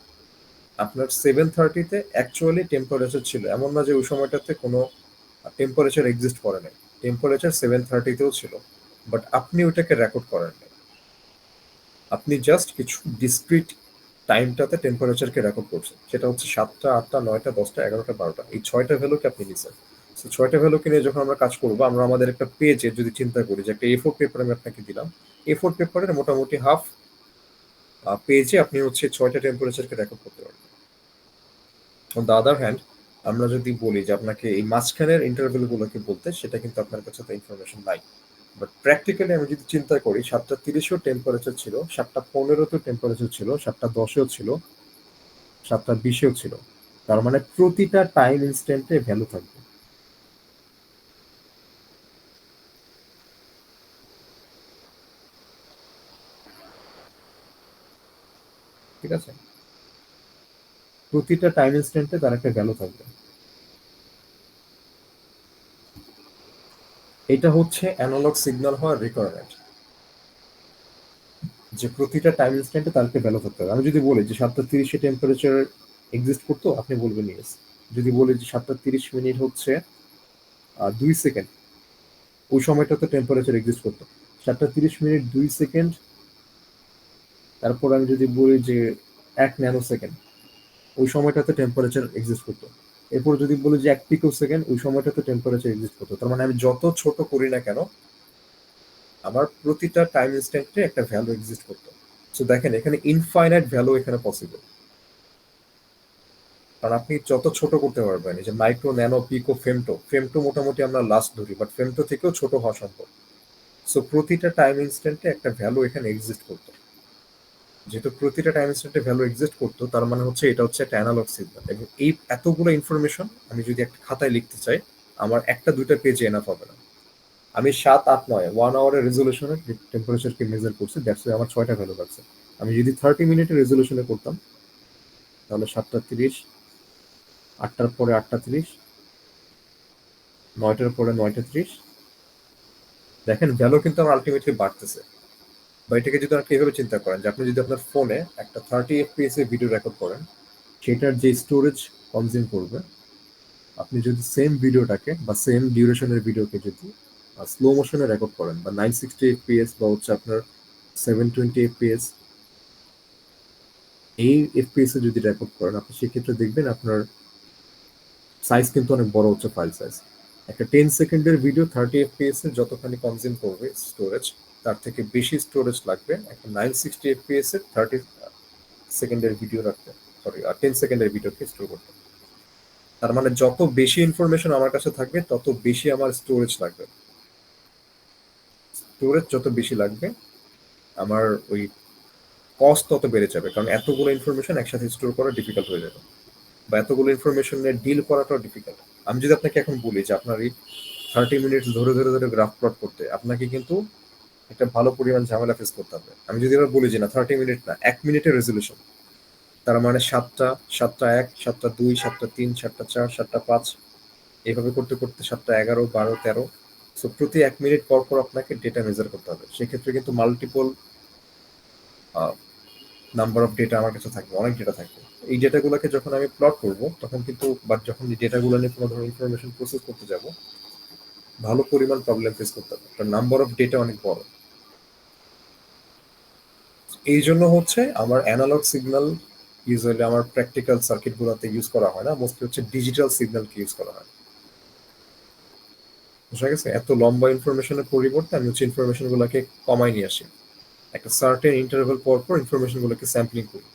আপনার 7:30-তে অ্যাকচুয়ালি টেম্পারেচার ছিল, এমন না যে ওই সময়টাতে কোনো টেম্পারেচার এক্সিস্ট করে নাই। টেম্পারেচার 7:30-তেও ছিল, বাট আপনি ওইটাকে রেকর্ড করেন নাই। আপনি জাস্ট কিছু ডিসক্রিট টাইমটাতে টেম্পারেচারকে রেকর্ড করছেন, সেটা হচ্ছে 7টা 8টা 9টা 10টা 11টা 12টা, এই 6টা ভ্যালুকে আপনি নিছেন। সো 6টা ভ্যালুকে নিয়ে যখন আমরা কাজ করবো, আমরা আমাদের একটা পেজে যদি চিন্তা করি যে একটা A4 পেপার আমি আপনাকে দিলাম, A4 পেপারের মোটামুটি হাফ পেজে আপনি হচ্ছে 6টা টেম্পারেচারকে রেকর্ড করতে পারবেন। অন দ্য আদার হ্যান্ড, আমরা যদি বলি যে আপনাকে এই মাঝখানের ইন্টারভ্যালগুলোকে বলতে, সেটা কিন্তু আপনার কাছে তো ইনফরমেশন নাই। বাট প্র্যাকটিক্যালি আমি যদি চিন্তা করি 7:30-এও টেম্পারেচার ছিল, 7:15-তেও টেম্পারেচার ছিল, 7:10-এও ছিল, 7:20-এও ছিল। তার মানে প্রতিটা টাইম ইনস্ট্যান্টে ভ্যালু থাকবে। ঠিক আছে? প্রতিটা টাইম ইনস্ট্যান্টে তার একটা ভ্যালু থাকবে। এটা হচ্ছে অ্যানালগ সিগন্যাল হওয়ার রিকোয়ারমেন্ট, যে প্রতিটা টাইম ইনস্ট্যান্টে তার একটা ভ্যালু থাকতে হবে। আমি যদি বলি যে 7:30-এ টেম্পারেচার এক্সিস্ট করতো, আপনি বলবেন ইয়েস। যদি বলি যে 7:30 হচ্ছে 2 সেকেন্ড, ওই সময়টাতে টেম্পারেচার এক্সিস্ট করতো। 7:30 2 সেকেন্ড, তারপর আমি যদি বলি যে 1 ন্যানো সেকেন্ড, ওই সময়টাতে টেম্পারেচার এক্সিস্ট করতো। এরপর যদি বলি যে 1 পিকো সেকেন্ড, ওই সময়টাতে টেম্পারেচার এক্সিস্ট করতো। তার মানে আমি যত ছোট করি না কেন, আমার প্রতিটা টাইম ইনস্ট্যান্টে একটা ভ্যালু এক্সিস্ট করতো। সো দেখেন এখানে ইনফাইনাইট ভ্যালু এখানে পসিবল, কারণ আপনি যত ছোট করতে পারবেন। এই যে মাইক্রো, ন্যানো, পিকো, ফেমটো, ফেমটো মোটামুটি আমরা লাস্ট ধরি, বাট ফেমটো থেকেও ছোট হওয়া সম্ভব। সো প্রতিটা টাইম ইনস্ট্যান্টে একটা ভ্যালু এখানে এক্সিস্ট করতো। যেহেতু প্রতিটা টাইম ইনস্ট্যান্টে ভ্যালু এক্সিস্ট করতো, তার মানে হচ্ছে এটা হচ্ছে একটা অ্যানালগ সিগন্যাল, এবং এই এতগুলো ইনফরমেশন আমি যদি একটা খাতায় লিখতে চাই, আমার একটা দুইটা পেজে এনাফ হবে না। আমি 7, 8, 9 1 আওয়ারের রেজলিউশনে টেম্পারেচারকে মেজার করছি, দ্যাটস ওয়াই আমার 6টা ভ্যালু লাগছে। আমি যদি 30 মিনিটের রেজলিউশনে করতাম, তাহলে 7টা 30, 8টার পরে 8টা 30, 9টার পরে 9টা 30। দেখেন ভ্যালু কিন্তু আমার আলটিমেটলি বাড়তেছে। বা এটাকে যদি আপনি এভাবে চিন্তা করেন যে আপনি যদি আপনার ফোনে একটা 30 FPS এর ভিডিও রেকর্ড করেন, সেটার যে স্টোরেজ কনজিউম করবে, আপনি যদি সেম ভিডিওটাকে বা সেম ডিউরেশনের ভিডিওকে যদি স্লো মোশনে রেকর্ড করেন, বা 960 FPS বা হচ্ছে আপনার 720 FPS, এই এফপিএস এ যদি রেকর্ড করেন, আপনি সেক্ষেত্রে দেখবেন আপনার সাইজ কিন্তু অনেক বড় হচ্ছে, ফাইল সাইজ। একটা 10 সেকেন্ডের ভিডিও 30 FPS এ যতখানি কনজিউম করবে স্টোরেজ, তার থেকে বেশি স্টোরেজ লাগবে একটা 960 FPS এর 30 সেকেন্ডের ভিডিও রাখতে, সরি 10 সেকেন্ডের ভিডিওকে স্টোর করতে। তার মানে যত বেশি ইনফরমেশন আমার কাছে থাকবে, তত বেশি আমার স্টোরেজ লাগবে। স্টোরেজ যত বেশি লাগবে, আমার ওই কস্ট তত বেড়ে যাবে, কারণ এতগুলো ইনফরমেশন একসাথে স্টোর করা ডিফিকাল্ট হয়ে যাবে, বা এতগুলো ইনফরমেশনের ডিল করাটাও ডিফিকাল্ট। আমি যদি আপনাকে এখন বলি যে আপনার এই 30 মিনিট ধরে ধরে ধরে গ্রাফ প্লট করতে, আপনাকে কিন্তু একটা ভালো পরিমাণ ঝামেলা ফেস করতে হবে। আমি যদি এবার বলি যে না 30 মিনিট না, 1 মিনিটের রেজলিউশন, তার মানে 7টা 7টা 1, 7টা 2, 7টা 3, 7টা 4, 7টা 5, এইভাবে করতে করতে 7টা 11, 12, 13। সো প্রতি 1 মিনিট পর পর আপনাকে ডেটা মেজার করতে হবে। সেক্ষেত্রে কিন্তু মাল্টিপল নাম্বার অফ ডেটা আমার কাছে থাকবে, অনেক ডেটা থাকবে। এই ডেটাগুলোকে যখন আমি প্লট করব, তখন কিন্তু বা যখন এই ডেটাগুলো নিয়ে কোনো ধরনের ইনফরমেশন প্রসেস করতে যাব, ভালো পরিমাণ প্রবলেম ফেস করতে হবে, কারণ নাম্বার অফ ডেটা অনেক বড়। এই জন্য হচ্ছে আমার অ্যানালগ সিগন্যাল ইউজুয়ালি আমার প্র্যাকটিক্যাল সার্কিটগুলোতে ইউজ করা হয় না, মোস্টলি হচ্ছে ডিজিটাল সিগন্যালকে ইউজ করা হয়। বুঝা গেছে? এত লম্বা ইনফরমেশনের পরিবর্তে আমি হচ্ছে ইনফরমেশনগুলোকে কমাই নিয়ে আসি, একটা সার্টেন ইন্টারভ্যাল পর পর ইনফরমেশনগুলোকে স্যাম্পলিং করি।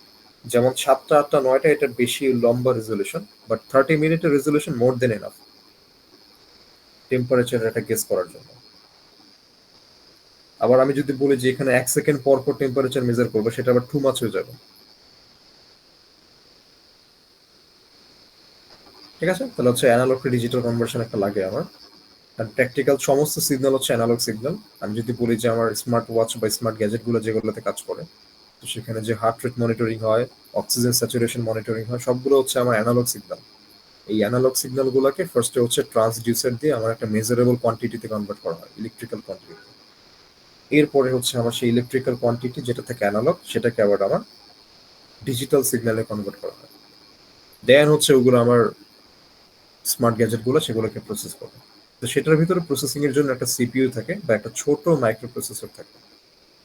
যেমন 7টা 8টা 9টা এটা বেশি লম্বা রেজলিউশন, বাট 30 মিনিটের রেজলিউশন মোর দেন এনাফ টেম্পারেচার একটা গেস করার জন্য। আবার আমি যদি বলি যে এখানে 1 সেকেন্ড পর পর টেম্পারেচার মেজার করবো, সেটা আবার টু মাচ হয়ে যাবে। ঠিক আছে, তাহলে হচ্ছে অ্যানালগ টু ডিজিটাল কনভার্সন একটা লাগে আমার। আর প্র্যাকটিক্যাল সমস্ত সিগন্যাল হচ্ছে অ্যানালগ সিগন্যাল। আমি যদি বলি যে আমার স্মার্ট ওয়াচ বা স্মার্ট গ্যাজেটগুলো যেগুলোতে কাজ করে, তো সেখানে যে হার্ট রেট মনিটরিং হয়, অক্সিজেন স্যাচুরেশন মনিটরিং হয়, সবগুলো হচ্ছে আমার অ্যানালগ সিগন্যাল। এই অ্যানালগ সিগন্যালগুলোকে ফার্স্টে হচ্ছে ট্রান্সডিউসার দিয়ে আমার একটা মেজারেবল কোয়ান্টিটিতে কনভার্ট করা হয়, ইলেকট্রিক্যাল কোয়ান্টিটি। এরপরে হচ্ছে আমার সেই ইলেকট্রিক্যাল কোয়ান্টিটি যেটা থেকে অ্যানালগ, সেটাকে আবার আমার ডিজিটাল সিগন্যালে কনভার্ট করা হয়। দেন হচ্ছে ওগুলো আমার স্মার্ট গ্যাজেটগুলো সেগুলোকে প্রসেস করে। তো সেটার ভিতরে প্রসেসিং এর জন্য একটা সিপিইউ থাকে বা একটা ছোট মাইক্রো প্রসেসর থাকে।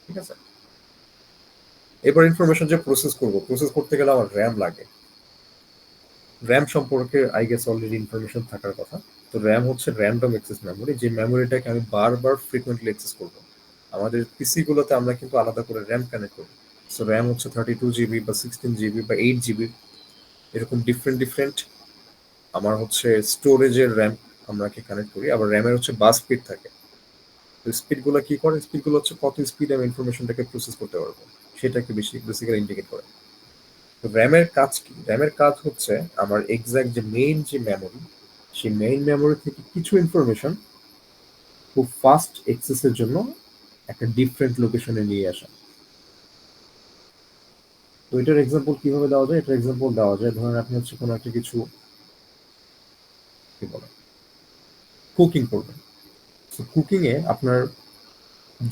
ঠিক আছে, এবার ইনফরমেশন যে প্রসেস করতে গেলে আমার র্যাম লাগে। র্যাম সম্পর্কে আই গেস অলরেডি ইনফরমেশন থাকার কথা। তো র্যাম হচ্ছে র্যান্ডম অ্যাক্সেস মেমোরি, যে মেমোরিটাকে আমি বারবার ফ্রিকোয়েন্টলি অ্যাক্সেস করব। আমাদের পিসি গুলোতে আমরা কিন্তু আলাদা করে র্যাম কানেক্ট করি। সো র্যাম হচ্ছে 32 GB বা 16 GB বা 8 GB, এরকম ডিফারেন্ট ডিফারেন্ট আমার হচ্ছে স্টোরেজের র্যাম আমরা কি কানেক্ট করি। আবার র্যামের হচ্ছে বাস স্পিড থাকে। তো স্পিড গুলো কি করে, স্পিড গুলো হচ্ছে কত স্পিড আমি ইনফরমেশনটাকে প্রসেস করতে পারবো, সেটাকে বেসিক্যালি ইন্ডিকেট করে। তো র্যামের কাজ কি? র্যামের কাজ হচ্ছে আমার এক্সাক্ট যে মেইন যে মেমোরি, সেই মেইন মেমোরি থেকে কিছু ইনফরমেশন খুব ফাস্ট অ্যাক্সেসের জন্য একটা ডিফারেন্ট লোকেশনে নিয়ে আসা। তো এটার এক্সাম্পল কিভাবে দেওয়া যায়? এটার এক্সাম্পল দেওয়া যায়, ধরেন আপনি হচ্ছে কোনো একটা কিছু কি বলে কুকিং করবেন। তো কুকিং এ আপনার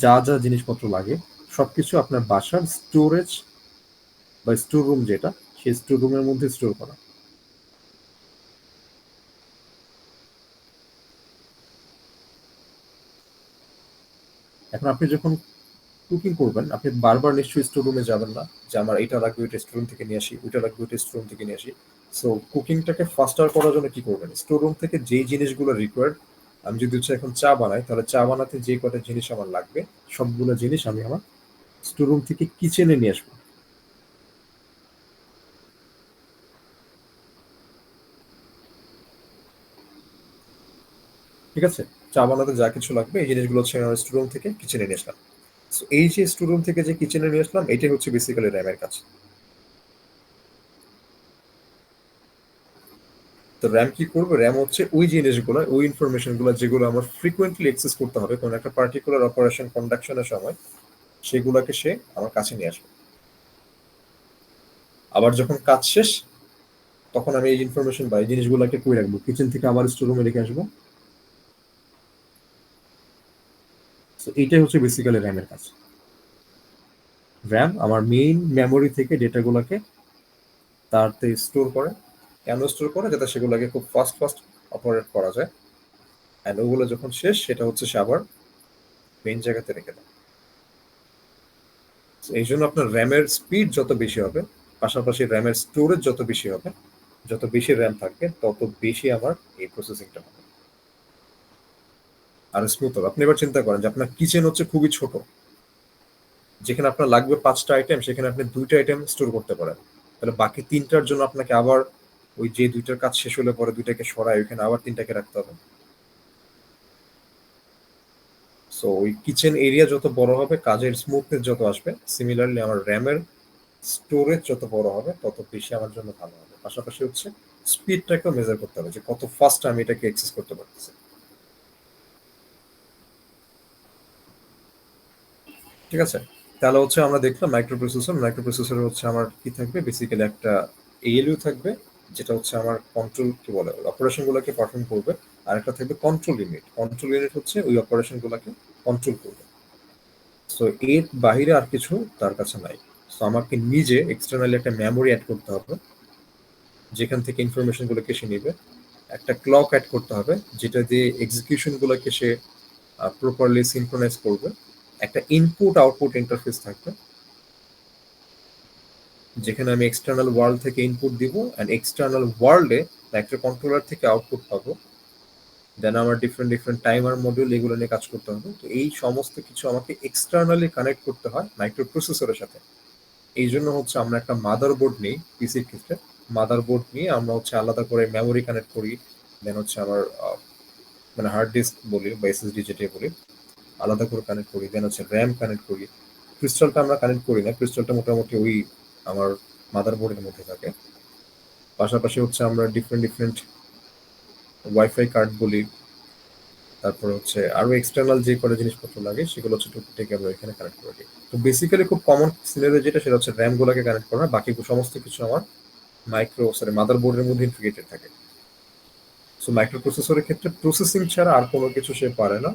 যা যা জিনিসপত্র লাগে সবকিছু আপনার বাসার স্টোরেজ বা স্টোর রুম যেটা, সেই স্টোর রুমের মধ্যে স্টোর করা। এখন আপনি যখন কুকিং করবেন, আপনি বারবার নিশ্চয়ই স্টোর রুমে যাবেন না যে আমার এটা লাগবে ওইটা স্টোর রুম থেকে নিয়ে আসি, ওইটা লাগবে ওইটা স্টোর রুম থেকে নিয়ে আসি। সো কুকিংটাকে ফাস্টার করার জন্য কি করবেন, স্টোর রুম থেকে যেই জিনিসগুলো রিকোয়ার্ড, আমি যদি হচ্ছে এখন চা বানাই, তাহলে চা বানাতে যে কটা জিনিস আমার লাগবে, সবগুলো জিনিস আমি আমার স্টোর রুম থেকে কিচেনে নিয়ে আসবো। ঠিক আছে, চা বানাতে যা কিছু লাগবে এই জিনিসগুলো হচ্ছে আমার স্টোর রুম থেকে কিচেনে নিয়ে আসলাম। So, এই যে স্টোররুম থেকে যে কিচেনে নিয়ে আসলাম, এটাই হচ্ছে বেসিক্যালি র্যামের কাজ। তো র্যাম কি করবে? র্যাম হচ্ছে ওই জিনিসগুলো, ওই ইনফরমেশনগুলো যেগুলো আমার ফ্রিকোয়েন্টলি অ্যাক্সেস করতে হবে কোন একটা পার্টিকুলার অপারেশন কন্ডাকশনের সময়, সেগুলোকে সে আমার কাছে নিয়ে আসবে। আবার যখন কাজ শেষ, তখন আমি এই ইনফরমেশন বা এই জিনিসগুলোকে কই রাখবো? কিচেন থেকে আবার স্টোররুমে রেখে আসবো। তো এইটাই হচ্ছে বেসিক্যালি র্যামের কাজ। র্যাম আমার মেইন মেমোরি থেকে ডেটাগুলোকে তারতে স্টোর করে। কেন স্টোর করে? যাতে সেগুলোকে খুব ফাস্ট অপারেট করা যায়। অ্যান্ড ওগুলো যখন শেষ, সেটা হচ্ছে সে আবার মেইন জায়গাতে রেখে দেয়। এই জন্য আপনার র্যামের স্পিড যত বেশি হবে, পাশাপাশি র্যামের স্টোরেজ যত বেশি হবে, যত বেশি র্যাম থাকবে, তত বেশি আমার এই প্রসেসিংটা হবে আর স্মুথ হবে। আপনি এবার চিন্তা করেন যে আপনার কিচেন হচ্ছে খুবই ছোট, যেখানে আপনার লাগবে 5টা আইটেম, সেখানে আপনি 2টা আইটেম স্টোর করতে পারেন। তাহলে বাকি 3টার জন্য আপনাকে আবার ওই যে 2টার কাজ শেষ হলে পরে 2টাকে সরায় ওইখানে আবার 3টাকে রাখতে হবে। সো ওই কিচেন এরিয়া যত বড় হবে, কাজের স্মুথনেস যত আসবে, সিমিলারলি আমার র্যামের স্টোরেজ যত বড় হবে, তত বেশি আমার জন্য ভালো হবে। পাশাপাশি হচ্ছে স্পিডটাকেও মেজার করতে হবে যে কত ফাস্ট আমি এটাকে অ্যাক্সেস করতে পারতেছি। ঠিক আছে, তাহলে হচ্ছে আমরা দেখলাম মাইক্রোপ্রসেসর হচ্ছে আমার কি থাকবে, বেসিক্যালি একটা এএলইউ থাকবে, যেটা হচ্ছে আমার কন্ট্রোল কি বলে অপারেশন গুলোকে পারফর্ম করবে। আর একটা থাকবে কন্ট্রোল ইউনিট হচ্ছে ওই অপারেশন গুলোকে কন্ট্রোল করবে। সো এর বাইরে আর কিছু তার কাছে নাই। সো আমাকে নিজে এক্সটার্নালি একটা মেমোরি অ্যাড করতে হবে, যেখান থেকে ইনফরমেশন গুলোকে সে নিবে। একটা ক্লক অ্যাড করতে হবে, যেটা দিয়ে এক্সিকিউশন গুলোকে সে প্রপারলি সিনক্রোনাইজ করবে। একটা ইনপুট আউটপুট ইন্টারফেস থাকবে, যেখানে আমি এক্সটার্নাল ওয়ার্ল্ড থেকে ইনপুট দিব অ্যান্ড এক্সটার্নাল ওয়ার্ল্ডে মাইক্রো কন্ট্রোলার থেকে আউটপুট পাবো। দেন আমার ডিফারেন্ট টাইমার মডিউল এগুলো নিয়ে কাজ করতে হবে। তো এই সমস্ত কিছু আমাকে এক্সটার্নালি কানেক্ট করতে হয় মাইক্রো প্রসেসরের সাথে। এই জন্য হচ্ছে আমরা একটা মাদারবোর্ড নিই পিসির ক্ষেত্রে। মাদারবোর্ড নিয়ে আমরা হচ্ছে আলাদা করে মেমোরি কানেক্ট করি, দেন হচ্ছে আমার মানে হার্ড ডিস্ক বলি বা এসএসডি যেটাই বলি, আলাদা করে কানেক্ট করি। দেন হচ্ছে র্যাম কানেক্ট করি। ক্রিস্টালটা আমরা কানেক্ট করি না, ক্রিস্টালটা মোটামুটি ওই আমার মাদারবোর্ডের মধ্যে থাকে। পাশাপাশি হচ্ছে আমরা ডিফারেন্ট ওয়াইফাই কার্ড বলি, তারপরে হচ্ছে আরো এক্সটার্নাল যে কটা জিনিসপত্র লাগে সেগুলো হচ্ছে টুকটাকি আমরা এখানে কানেক্ট করে দিই। তো বেসিক্যালি খুব কমন সিনারিও যেটা, সেটা হচ্ছে র্যাম গুলোকে কানেক্ট করা, বাকি সমস্ত কিছু আমার মাদারবোর্ডের মধ্যে ইন্টিগ্রেটেড থাকে। সো মাইক্রো প্রসেসরের ক্ষেত্রে প্রসেসিং ছাড়া আর কোনো কিছু সে পারে না।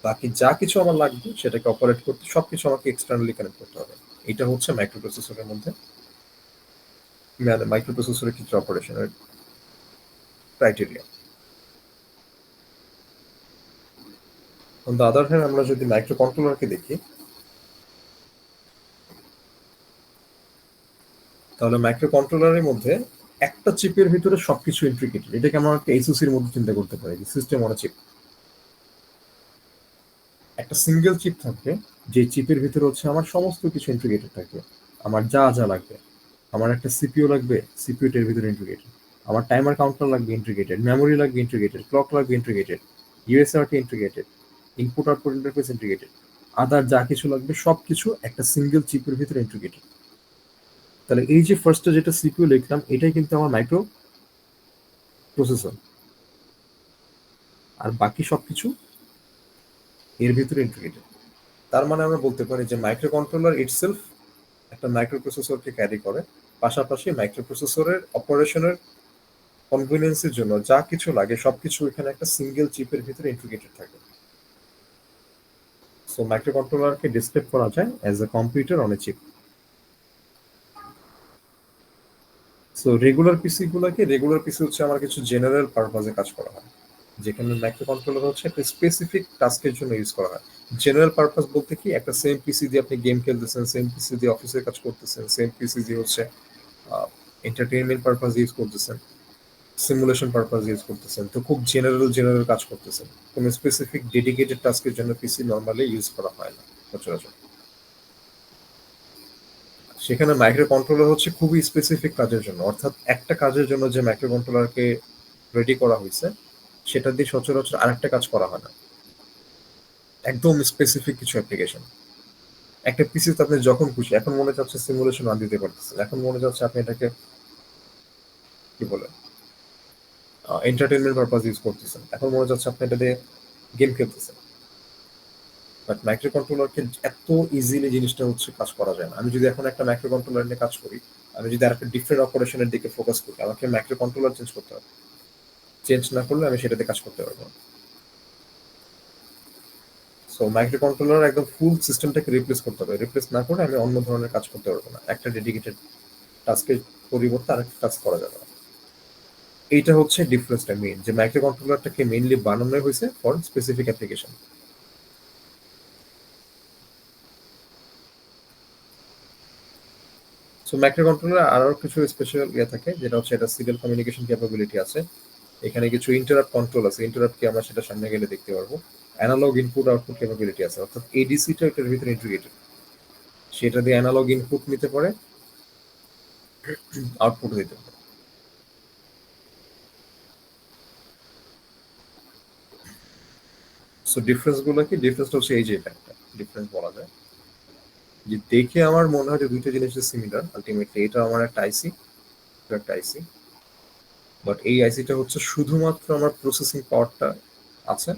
বাকি যা কিছু আমার লাগবে সেটাকে অপারেট করতে সবকিছু আমাকে এক্সটার্নালি কানেক্ট করতে হবে। এটা হচ্ছে মাইক্রো প্রসেসরের মধ্যে, মাইক্রো প্রসেসরের ক্ষেত্রে অপারেশনের criteria. On the other hand, আমরা যদি মাইক্রো কন্ট্রোলারকে দেখি, তাহলে মাইক্রো কন্ট্রোলারের মধ্যে একটা চিপের ভিতরে সবকিছু ইন্ট্রিকেটেড। এটাকে আমরা একটা এসওসির মধ্যে চিন্তা করতে পারি, সিস্টেম অন চিপ। একটা সিঙ্গেল চিপ থাকবে, যে চিপের ভিতরে হচ্ছে আমার সমস্ত কিছু ইন্টিগ্রেটেড থাকবে। আমার যা যা লাগবে, আমার একটা সিপিইউ লাগবে, সিপিইউটার ভিতরে ইন্টিগ্রেটেড। আমার টাইমার কাউন্টার লাগবে ইন্টিগ্রেটেড, মেমোরি লাগবে ইন্টিগ্রেটেড, ক্লক লাগবে integrated, USRT integrated, input output interface integrated. Other যা কিছু লাগবে সবকিছু একটা সিঙ্গেল চিপের ভিতরে ইন্টিগ্রেটেড। তাহলে এই যে ফার্স্টে যেটা সিপিইউ লিখলাম, এটাই কিন্তু আমার মাইক্রো প্রসেসর, আর বাকি সবকিছু এর ভিতরে ইন্টিগ্রেটেড। তার মানে আমরা বলতে পারি যে মাইক্রো কন্ট্রোলার ইটসেলফ একটা মাইক্রো প্রসেসরকে ক্যারি করে। পাশাপাশি মাইক্রো প্রসেসরের অপারেশনের কনভিনিয়েন্সের জন্য যা কিছু লাগে সবকিছু এখানে একটা সিঙ্গেল চিপের ভিতরে ইন্টিগ্রেটেড থাকে। সো মাইক্রো কন্ট্রোলারকে ডিসক্রাইব করা যায় as a computer on a chip. So regular PC হচ্ছে আমার কিছু জেনারেল পারপাজে কাজ করা হয়, যেখানে মাইক্রো কন্ট্রোলার হচ্ছে একটা স্পেসিফিক টাস্কের জন্য ইউজ করা হয়। জেনারেল পারপাস বলতে কি, একটা সেম পিসি দিয়ে আপনি গেম খেলতেছেন, সেম পিসি দিয়ে অফিসের কাজ করতেছেন, সেম পিসি দিয়ে হচ্ছে এন্টারটেইনমেন্ট পারপাস ইউজ করতেছেন, সিমুলেশন পারপাস ইউজ করতেছেন। তো খুব জেনারেল কাজ করতেছেন। কোনো স্পেসিফিক ডেডিকেটেড টাস্কের জন্য পিসি নর্মালি ইউজ করা হয় না সচরাচর। সেখানে মাইক্রো কন্ট্রোলার হচ্ছে খুবই স্পেসিফিক কাজের জন্য, অর্থাৎ একটা কাজের জন্য যে মাইক্রো কন্ট্রোলারকে রেডি করা হয়েছে, সেটা দিয়ে সচরাচর আরেকটা কাজ করা হয় না। একদম স্পেসিফিক কিছু অ্যাপ্লিকেশন। একটা পিসিতে আপনি যখন খুশি, এখন মনে চাচ্ছে সিমুলেশন না দিতে পারতেছেন, এখন মনে চাচ্ছে আপনি এটাকে কি বলে এন্টারটেনমেন্ট পারপাস ইউজ করতেছেন, এখন মনে চাচ্ছে আপনি এটা দিয়ে গেম খেলতেছেন। বাট মাইক্রো কন্ট্রোলারকে এত ইজিলি জিনিসটা হচ্ছে কাজ করা যায় না। আমি যদি এখন একটা মাইক্রো কন্ট্রোলার নিয়ে কাজ করি, আমি যদি আরেকটা ডিফারেন্ট অপারেশনের দিকে ফোকাস করি, আমাকে মাইক্রো কন্ট্রোলার চেঞ্জ করতে হবে। চেঞ্জ না করলে আমি সেটাতে কাজ করতে পারবো না। সো মাইক্রো কন্ট্রোলার একদম ফুল সিস্টেমটাকে রিপ্লেস করতে হবে। রিপ্লেস না করে আমি অন্য ধরনের কাজ করতে পারবো না। একটা ডেডিকেটেড টাস্কের পরিবর্তে আরেকটা টাস্ক করা যাবে না। এইটা হচ্ছে ডিফারেন্সটা মেইন, যে মাইক্রো কন্ট্রোলারটাকে মেইনলি বানানো হয়েছে for specific application. So micro controller আরো কিছু স্পেশাল ইয়ে থাকে, যেটা হচ্ছে এটা সিরিয়াল কমিউনিকেশন ক্যাপাবিলিটি আছে। এখানে কিছু ইন্টারাপ্ট কন্ট্রোল আছে, ইন্টারাপ্ট কি আমরা সেটা সামনে গেলে দেখতে পারবো। অ্যানালগ ইনপুট আউটপুট ক্যাপাবিলিটি আছে, অর্থাৎ এডিসিটা এটার ভিতরে ইন্টিগ্রেটেড। সেটা দিয়ে অ্যানালগ ইনপুট নিতে পারে, আউটপুট দিতে পারে। সো ডিফারেন্স গুলো কি? ডিফারেন্সটা হচ্ছে এই যে এটা একটা ডিফারেন্স বলা যায়, যে দেখে আমার মনে হয় যে দুইটা জিনিস সিমিলার, আলটিমেটলি এটা আমার একটা আইসি, একটা আইসি, বাট এই আইসিটা হচ্ছে শুধুমাত্র আমার প্রসেসিং পাওয়ারটা আছে,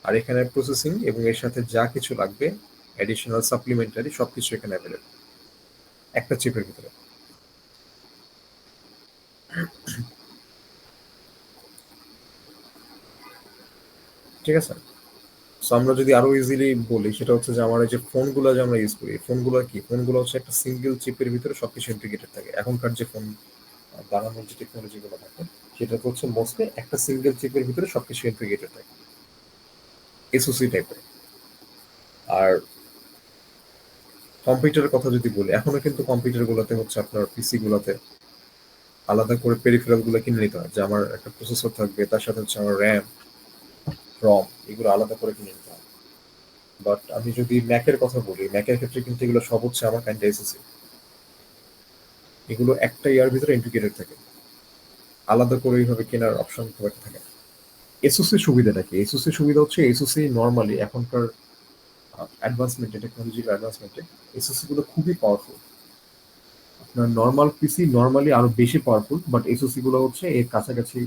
আর এখানে প্রসেসিং এবং এর সাথে যা কিছু লাগবে অ্যাডিশনাল সাপ্লিমেন্টারি সবকিছু এখানে অ্যাভেলেবল একটা চিপের ভিতরে। ঠিক আছে। সো আমরা যদি আরো ইজিলি বলি, সেটা হচ্ছে যে আমার এই যে ফোনগুলো যে আমরা ইউজ করি, ফোনগুলো কি? ফোনগুলো হচ্ছে একটা সিঙ্গেল চিপের ভিতরে সবকিছু ইন্টিগ্রেটেড থাকে। এখনকার যে ফোন বানানোর যে টেকনোলজি গুলো থাকে, সেটা হচ্ছে মোস্টলি একটা সিঙ্গেল চিপের ভিতরে সবকিছু ইন্টিগ্রেটেড থাকে, এসওসি টাইপের। আর কম্পিউটারের কথা যদি বলি, এখনো কিন্তু কম্পিউটার গুলোতে হচ্ছে আপনার পিসি গুলোতে আলাদা করে পেরিফেরাল গুলো কিনে নিতে হয়, যে আমার একটা প্রসেসর থাকবে, তার সাথে হচ্ছে আমার র্যাম, রম, এগুলো আলাদা করে কিনে নিতে হয়। বাট আমি যদি ম্যাকের কথা বলি, ম্যাকের ক্ষেত্রে কিন্তু এগুলো সব হচ্ছে আমার কাইন্ড এসএসসি, এগুলো একটা ইয়ার ভিতরে ইন্টিগ্রেটেড থাকে, আলাদা করে এইভাবে কেনার অপশন খুব একটা থাকে না। এসওসি সুবিধাটা কি? এসওসি সুবিধা হচ্ছে এসওসি নর্মালি এখনকার অ্যাডভান্সমেন্টে, টেকনোলজির অ্যাডভান্সমেন্টে এসওসি গুলো খুবই পাওয়ারফুল। আপনার নর্মাল পিসি নর্মালি আরো বেশি পাওয়ারফুল, বাট এসওসি গুলো হচ্ছে এর কাছাকাছি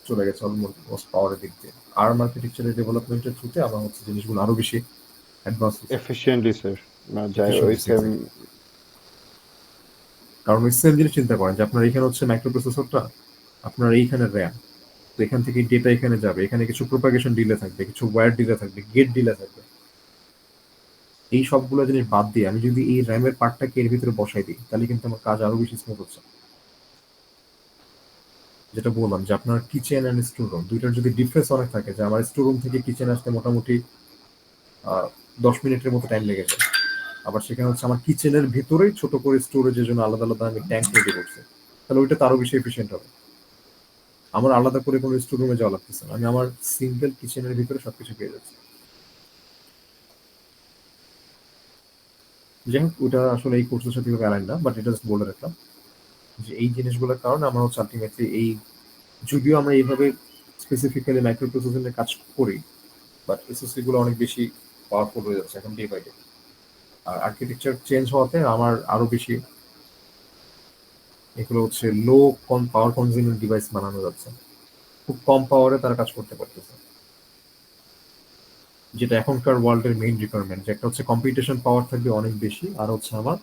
চলে গেছে অলমোস্ট পাওয়ারের দিক দিয়ে। আর্ম আর্কিটেকচারের ডেভেলপমেন্টের থ্রুতে আমরা হচ্ছে জিনিসগুলো আরো বেশি অ্যাডভান্স হচ্ছে। এফিসিয়েন্টলি স্যার, না যায় ওই Efficiency, সেম। কারণ ওই সেম জিনিস চিন্তা করেন যে আপনার এখানে হচ্ছে মাইক্রো প্রসেসরটা, আপনার এইখানে র্যাম, তো এখান থেকে ডেটা এখানে যাবে, এখানে কিছু প্রোপাগেশন ডিলে থাকবে, কিছু ওয়্যার ডিলে থাকবে, গেট ডিলে থাকবে। এই সবগুলো জিনিস বাদ দিয়ে আমি যদি এই র্যামের পার্টটাকে এর ভিতরে বসাই দিই, তাহলে কিন্তু আমার কাজ আরো বেশি স্মুথ হচ্ছে। যেটা বললাম যে আপনার কিচেন অ্যান্ড স্টোর রুম দুইটার যদি ডিফারেন্স অনেক থাকে, যে আমার স্টোর রুম থেকে কিচেন আসতে মোটামুটি 10 মিনিটের মতো টাইম লেগে যায়, আবার সেখানে হচ্ছে আমার কিচেনের ভিতরেই ছোট করে স্টোরেজের জন্য আলাদা আলাদা আমি ট্যাঙ্ক রেডি করছি, তাহলে ওইটা তো আরো বেশি এফিসিয়েন্ট হবে। আমার আলাদা করে কোনো স্টোর রুমে যাওয়া লাগতেছে না, আমি আমার সিঙ্গেল কিচেনের ভিতরে সবকিছু পেয়ে যাচ্ছি। যাই হোক, ওটা আসলে এই কোর্সের সাথে অ্যালাইন না, বাট এটা জাস্ট বলে রাখলাম যে এই জিনিসগুলোর কারণে আমরা হচ্ছে আলটিমেটলি এই, যদিও আমরা এইভাবে স্পেসিফিক্যালি মাইক্রো প্রসেসর কাজ করি, বাট এসএসসি গুলো অনেক বেশি পাওয়ারফুল হয়ে যাচ্ছে এখন ডে বাই ডে। আর আর্কিটেকচার চেঞ্জ হওয়াতে আমার আরো বেশি এগুলো হচ্ছে লো পাওয়ার কনজিউমিং ডিভাইস বানানো যাচ্ছে, খুব কম পাওয়ারে তারা কাজ করতে পারতেছে, যেটা এখনকার ওয়ার্ল্ডের মেইন রিকোয়ারমেন্ট, যে একটা হচ্ছে কম্পিউটেশন পাওয়ার থাকবে অনেক বেশি, আর হচ্ছে আমার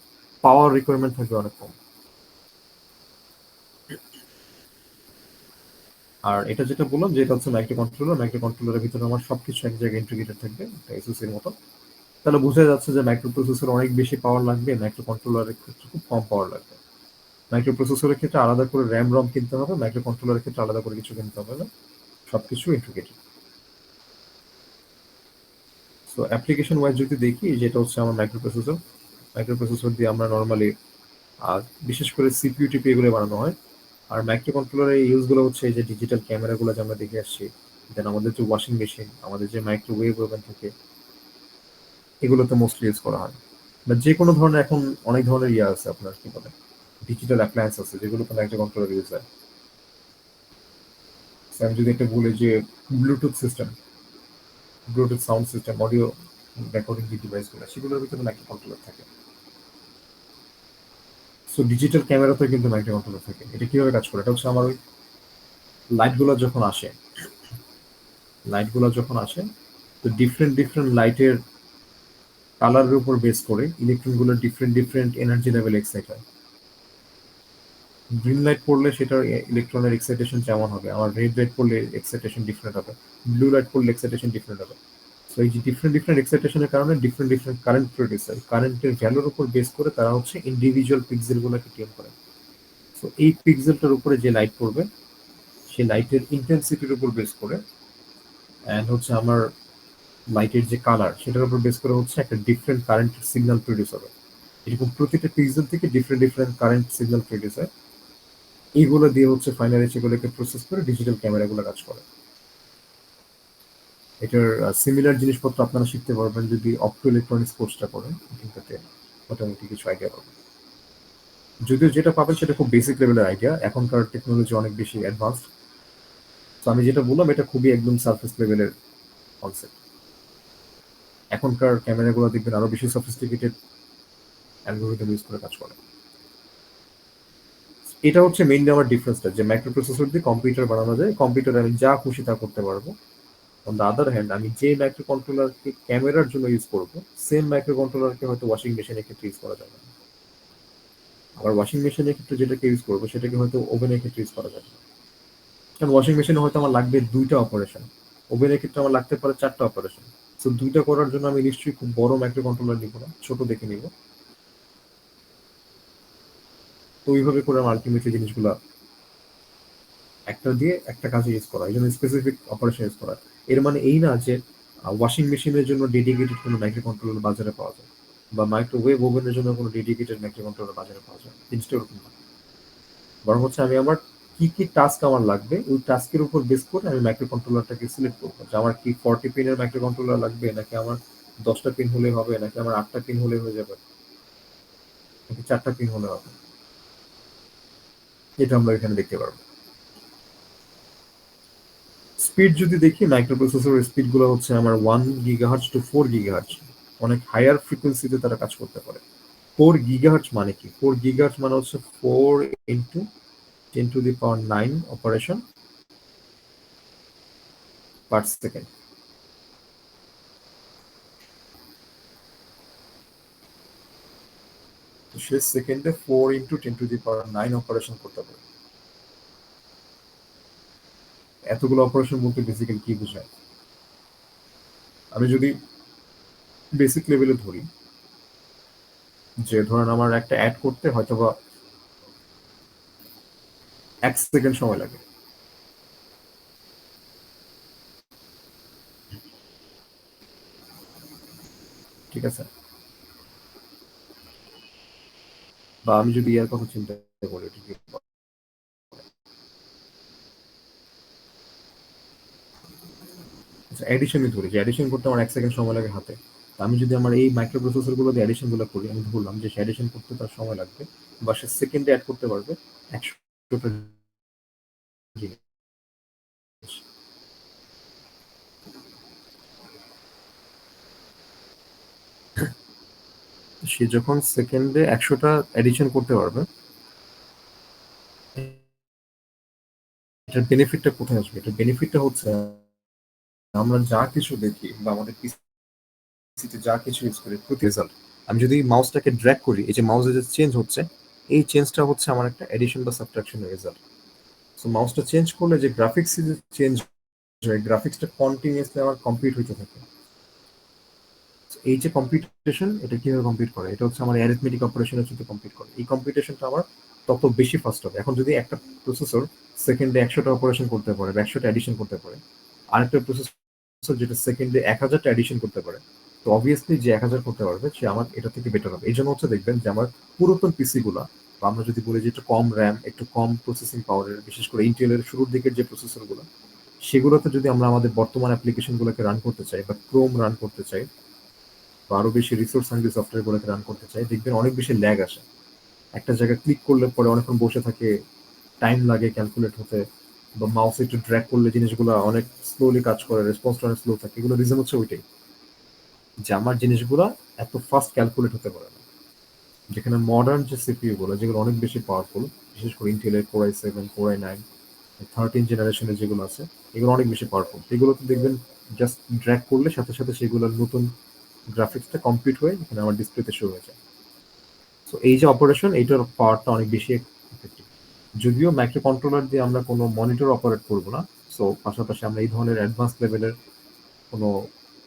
পাওয়ার রিকোয়ারমেন্ট থাকবে অনেক কম। আর এটা যেটা বললাম যে এটা হচ্ছে মাইক্রো কন্ট্রোলার, মাইক্রো কন্ট্রোলারের ভিতরে আমার সবকিছু এক জায়গায় ইন্টিগ্রেটেড থাকবে একটা এসওসির মতো, তাহলে বোঝা যাচ্ছে যে মাইক্রো প্রসেসর অনেক বেশি পাওয়ার লাগবে, মাইক্রো কন্ট্রোলারের ক্ষেত্রে খুব কম পাওয়ার লাগবে। মাইক্রো প্রসেসরের ক্ষেত্রে আলাদা করে র্যাম রম কিনতে হবে, মাইক্রো কন্ট্রোলারের ক্ষেত্রে আলাদা করে কিছু কিনতে হবে না, সবকিছু ইন্টিগ্রেটেড। সো অ্যাপ্লিকেশন ওয়াইজ যদি দেখি, যেটা হচ্ছে আমার মাইক্রো প্রসেসর দিয়ে আমরা নর্মালি বিশেষ করে সিপিইউ টিপি এগুলো বানানো হয়। আর মাইক্রো কন্ট্রোলারের ইউজগুলো হচ্ছে এই যে ডিজিটাল ক্যামেরাগুলো যে আমরা দেখে আসছি, দেন আমাদের যে ওয়াশিং মেশিন, আমাদের যে মাইক্রোওয়েভ ওভেন থেকে, এগুলোতে মোস্টলি ইউজ করা হয়। বা যে কোনো ধরনের এখন অনেক ধরনের ইয়ে আছে, আপনার কি বলে ডিজিটাল অ্যাপ্লায়েন্স আছে যেগুলোতে মাইক্রো কন্ট্রোলার ইউজ হয়। So, আমি যদি একটা বলি যে Bluetooth system, Bluetooth sound system, audio recording যে ডিভাইসগুলো, সেগুলোর ভিতরে মাইক্রো কন্ট্রোলার থাকে। সো ডিজিটাল ক্যামেরাতেও কিন্তু মাইক্রো কন্ট্রোলার থাকে। এটা কিভাবে কাজ করে? এটা হচ্ছে আমার ওই লাইটগুলো যখন আসে, তো ডিফারেন্ট ডিফারেন্ট লাইটের কালারের উপর বেস করে ইলেকট্রনগুলো different different energy level excite হয়। গ্রিন লাইট পড়লে সেটার ইলেকট্রনের এক্সাইটেশন যেমন হবে, আমার রেড লাইট পড়লে এক্সাইটেশন ডিফারেন্ট হবে, ব্লু লাইট পড়লে এক্সাইটেশন ডিফারেন্ট হবে। সো এই যে ডিফারেন্ট ডিফারেন্ট এক্সাইটেশনের কারণে ডিফারেন্ট ডিফারেন্ট কারেন্ট প্রডিউস হয়। কারেন্টের ভ্যালুর উপর বেস করে তারা হচ্ছে ইন্ডিভিজুয়াল পিক্সেলগুলোকে টিউন করে। সো এই পিক্সেলটার উপরে যে লাইট পড়বে, সেই লাইটের ইন্টেন্সিটির উপর বেস করে অ্যান্ড হচ্ছে আমার লাইটের যে কালার, সেটার উপর বেস করে হচ্ছে একটা ডিফারেন্ট কারেন্ট সিগন্যাল প্রডিউস হবে। এরকম প্রতিটা পিক্সেল থেকে different different current signal produce হয়। এইগুলো দিয়ে হচ্ছে ফাইনালি সেগুলোকে প্রসেস করে ডিজিটাল ক্যামেরাগুলো কাজ করে। এটার সিমিলার জিনিসপত্র আপনারা শিখতে পারবেন যদি অপটো ইলেকট্রনিক্স কোর্সটা করেন, এখানটাতে মোটামুটি কিছু আইডিয়া পাবেন। যদিও যেটা পাবেন সেটা খুব বেসিক লেভেলের আইডিয়া, এখনকার টেকনোলজি অনেক বেশি অ্যাডভান্সড। তো আমি যেটা বললাম এটা খুবই একদম সারফেস লেভেলের কনসেপ্ট। এখনকার ক্যামেরাগুলো দেখবেন আরো বেশি সফিস্টিকেটেড অ্যালগোরিদম ইউজ করে কাজ করে। এটা হচ্ছে মেইনলি আমার ডিফারেন্সটা, যে মাইক্রো প্রসেসর দিয়ে কম্পিউটার বানানো যায়, কম্পিউটারে আমি যা খুশি তা করতে পারবো। অন দ্য আদার হ্যান্ড, আমি যে মাইক্রো কন্ট্রোলারকে ক্যামেরার জন্য ইউজ করবো, সেম মাইক্রো কন্ট্রোলারকে হয়তো ওয়াশিং মেশিনের ক্ষেত্রে ইউজ করা যাবে না। আবার ওয়াশিং মেশিনের ক্ষেত্রে যেটাকে ইউজ করবো সেটাকে হয়তো ওভেনের ক্ষেত্রে ইউজ করা যাবে না। কারণ ওয়াশিং মেশিনে হয়তো আমার লাগবে 2টা অপারেশন, ওভেনের ক্ষেত্রে আমার লাগতে পারে 4টা অপারেশন। সো 2টা করার জন্য আমি নিশ্চয়ই খুব বড় মাইক্রো কন্ট্রোলার নিব না, ছোট দেখে নিব। তো ওইভাবে করে আমার আলটিমেটলি জিনিসগুলো একটা দিয়ে একটা কাজে ইউজ করা, এই জন্য স্পেসিফিক অপারেশন ইউজ করা। এর মানে এই না যে ওয়াশিং মেশিনের জন্য ডেডিকেটেড কোনো মাইক্রো কন্ট্রোলার বাজারে পাওয়া যায়, বা মাইক্রোওয়েভ ওভেনের জন্য কোনো ডেডিকেটেড মাইক্রো কন্ট্রোলার বাজারে পাওয়া যায়, জিনিসটা ওরকম না। বরং হচ্ছে আমি আমার কি কি টাস্ক আমার লাগবে, ওই টাস্কের উপর বেস করে আমি মাইক্রো কন্ট্রোলারটাকে সিলেক্ট করবো, যে আমার কি 40 পিনের মাইক্রো কন্ট্রোলার লাগবে, নাকি আমার 10টা পিন হলে হবে, নাকি আমার 8টা পিন হলে হয়ে যাবে, নাকি 4টা পিন হলে হবে। এটা আমরা এখানে দেখতে পারবো। স্পিড যদি দেখি, মাইক্রোপ্রসেসরের স্পিড গুলো হচ্ছে আমার 1 গিগাহার্টজ টু 4 গিগাহার্টজ, অনেক হায়ার ফ্রিকোয়েন্সিতে তারা কাজ করতে পারে। 4 গিগাহার্টজ মানে কি? 4 গিগাহার্টজ মানে হচ্ছে 4 ইন্টু 10⁹9 অপারেশন পার সেকেন্ড। সে সেকেন্ডে 4 ইন্টু 10⁹9 অপারেশন করতে পারে। এতগুলো অপারেশন বলতে বেসিক্যালি কি বোঝায়? আমি যদি বেসিক লেভেলে ধরি, যে ধরেন আমার একটা অ্যাড করতে হয়তোবা 1 সেকেন্ড সময় লাগে, ঠিক আছে? বা আমি যদি ইয়ার কথা চিন্তা করি, এডিশনই ধরি, যে এডিশন করতে আমার 1 সেকেন্ড সময় লাগে হাতে। তো আমি যদি আমার এই মাইক্রো প্রসেসর গুলো দিয়ে এডিশন গুলো করি, আমি ধরলাম যে এডিশন করতে তার সময় লাগবে, বা সে সেকেন্ডে অ্যাড করতে পারবে 100টা জিনিস। সে যখন সেকেন্ডে 100টা এডিশন করতে পারবে, এটার বেনিফিটটা কোথায় আসবে? এটার বেনিফিটটা হচ্ছে আমরা যা কিছু দেখি বা আমাদের পিসিতে যা কিছু ইউজ করি, প্রতি রেজাল্ট, আমি যদি মাউসটাকে ড্র্যাগ করি, এই যে মাউসে যে চেঞ্জ হচ্ছে, এই চেঞ্জটা হচ্ছে আমার একটা এডিশন বা সাবট্রাকশনের রেজাল্ট। সো মাউসটা চেঞ্জ করলে যে গ্রাফিক্স যে চেঞ্জ হয়, গ্রাফিক্সটা কন্টিনিউয়াসলি আমার কমপ্লিট হতে থাকে। এই যে কম্পিউটেশন, এটা কিভাবে কমপ্লিট করে? এটা হচ্ছে আমার অ্যারিথমেটিক অপারেশনের সাথে কমপ্লিট করে। এই কম্পিউটেশনটা আমার তত বেশি ফাস্ট হবে। এখন যদি একটা প্রসেসর সেকেন্ডে 100টা অপারেশন করতে পারে বা 100টা এডিশন করতে পারে, আরেকটা প্রসেসর যেটা সেকেন্ডে 1000টা এডিশন করতে পারে, তো অবভিয়াসলি যে 1000 করতে পারবে সে আমার এটা থেকে বেটার হবে। এই জন্য হচ্ছে দেখবেন যে আমার পুরাতন পিসি গুলা, বা আমরা যদি বলি যে একটু কম র্যাম, একটু কম প্রসেসিং পাওয়ারের, বিশেষ করে ইন্টেলের শুরুর দিকের যে প্রসেসর গুলো, সেগুলোতে যদি আমরা আমাদের বর্তমান অ্যাপ্লিকেশন গুলোকে রান করতে চাই, বা ক্রোম রান করতে চাই, বা আরো বেশি রিসোর্স হাঙ্গি সফটওয়্যার গুলোকে রান করতে চাই, দেখবেন অনেক বেশি ল্যাগ আসে। একটা জায়গায় ক্লিক করলে পরে অনেকক্ষণ বসে থাকে, টাইম লাগে ক্যালকুলেট হতে, বা মাউসে একটু ড্র্যাগ করলে জিনিসগুলো অনেক স্লোলি কাজ করে, রেসপন্সটা অনেক স্লো থাকে, এগুলো রিজন হচ্ছে ওইটাই যে আমার জিনিসগুলো এত ফাস্ট ক্যালকুলেট হতে পারে না। যেখানে মডার্ন যে সিপিইউ গুলো যেগুলো অনেক বেশি পাওয়ারফুল, বিশেষ করে ইন্টেলের কোর i7 কোর i9 13 জেনারেশনের যেগুলো আছে, এগুলো অনেক বেশি পাওয়ারফুল। এগুলোতে দেখবেন জাস্ট ড্র্যাগ করলে সাথে সাথে সেগুলোর নতুন গ্রাফিক্সটা কমপ্লিট হয়ে এখানে আমার ডিসপ্লেতে শো হয়ে যায়। সো এই যে অপারেশন, এইটার পাওয়ারটা অনেক বেশি এফেক্টিভ। যদিও মাইক্রো কন্ট্রোলার দিয়ে আমরা কোনো মনিটর অপারেট করব না, সো পাশাপাশি আমরা এই ধরনের অ্যাডভান্স লেভেলের কোনো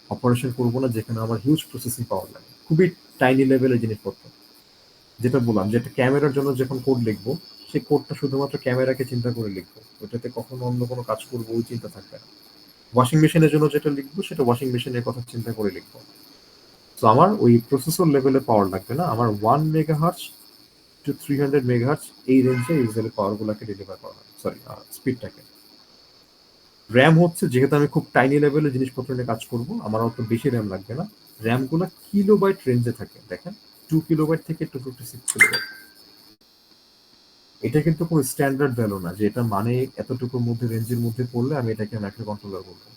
অপারেশন করব না যেখানে আমার হিউজ প্রসেসিং পাওয়ার লাগে, খুবই টাইনি লেভেলের জিনিসপত্র। যেটা বললাম যে একটা ক্যামেরার জন্য যখন কোড লিখবো, সেই কোডটা শুধুমাত্র ক্যামেরাকে চিন্তা করে লিখবো, ওটাতে কখনো অন্য কোনো কাজ করবো ওই চিন্তা থাকবে না। ওয়াশিং মেশিনের জন্য যেটা লিখবো সেটা ওয়াশিং মেশিনের কথা চিন্তা করে লিখবো। তো আমার ওই প্রসেসর লেভেলে পাওয়ার লাগবে না, আমার 1 মেগাহার্টজ টু 300 মেগাহার্টজ এই রেঞ্জে ইউজুয়ালি পাওয়ারগুলোকে ডেলিভার করা হয়, সরি স্পিডটাকে। র্যাম হচ্ছে যেহেতু আমি খুব টাইনি লেভেলের জিনিসপত্র নিয়ে কাজ করব, আমার অত বেশি র্যাম লাগবে না। র্যামগুলো কিলোবাইট রেঞ্জে থাকে, দেখেন 2 কিলোবাইট থেকে 256 কিলোবাইট। এটা কিন্তু কোনো স্ট্যান্ডার্ড ভ্যালু না যে এটা মানে এতটুকুর মধ্যে রেঞ্জের মধ্যে পড়লে আমি এটাকে মাইক্রো কন্ট্রোলার বলবো।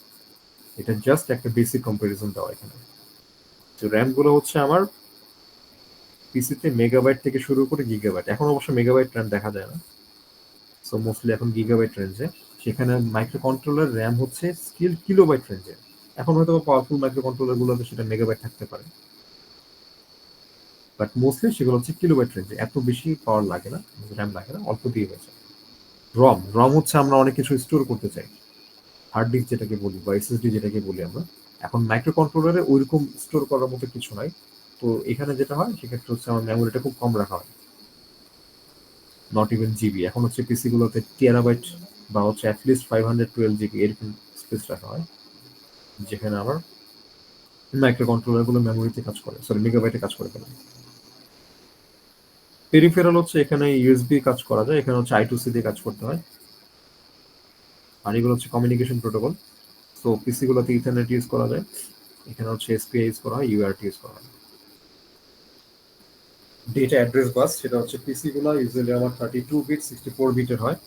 এটা জাস্ট একটা বেসিক কম্পারিজন দেওয়া এখানে। তো র্যাম গুলো হচ্ছে আমার পিসিতে মেগাবাইট থেকে শুরু করে গিগাবাইট, এখন অবশ্য মেগাবাইট র্যাম দেখা যায় না, সো মোস্টলি এখন গিগাবাইট রেঞ্জে। সেখানে মাইক্রো কন্ট্রোলার র্যাম হচ্ছে স্টিল কিলোবাইট রেঞ্জে। এখন হয়তো পাওয়ারফুল মাইক্রো কন্ট্রোলার গুলোতে সেটা মেগাবাইট থাকতে পারে, বাট মোস্টলি সেগুলো হচ্ছে কিলোবাইট রেঞ্জে। এত বেশি পাওয়ার লাগে না, র্যাম লাগে না, অল্প দিয়ে হয়েছে। রম রম হচ্ছে আমরা অনেক কিছু স্টোর করতে চাই, হার্ড ডিস্ক যেটাকে বলি বা এসএসডি যেটাকে বলি আমরা। এখন মাইক্রো কন্ট্রোলারে ওইরকম স্টোর করার মতো কিছু নাই, তো এখানে যেটা হয় সেক্ষেত্রে হচ্ছে আমার মেমোরিটা খুব কম রাখা হয়, নট ইভেন জিবি। এখন হচ্ছে পিসি গুলোতে টেরাবাইট বা হচ্ছে অ্যাটলিস্ট 512 জিবি এরকম স্পেস রাখা হয়, যেখানে আমার মাইক্রো কন্ট্রোলার গুলো মেমোরিতে কাজ করে, সরি মেগাবাইটে কাজ করে ফেলে। পেরিফেরাল হচ্ছে এখানে ইউএসবি কাজ করা যায়, এখানে হচ্ছে I2C দিয়ে কাজ করতে হয়। আর এগুলো হচ্ছে কমিউনিকেশন প্রোটোকল। সো পিসি গুলোতে ইথারনেট ইউজ করা যায়, এখানে হচ্ছে এসপিআই ইউজ করা হয়, ইউআরটি ইউজ করা হয়। ডেটা অ্যাড্রেস বাস, সেটা হচ্ছে পিসি গুলো ইউজুয়ালি আমার 32 বিট 64 বিটের হয়,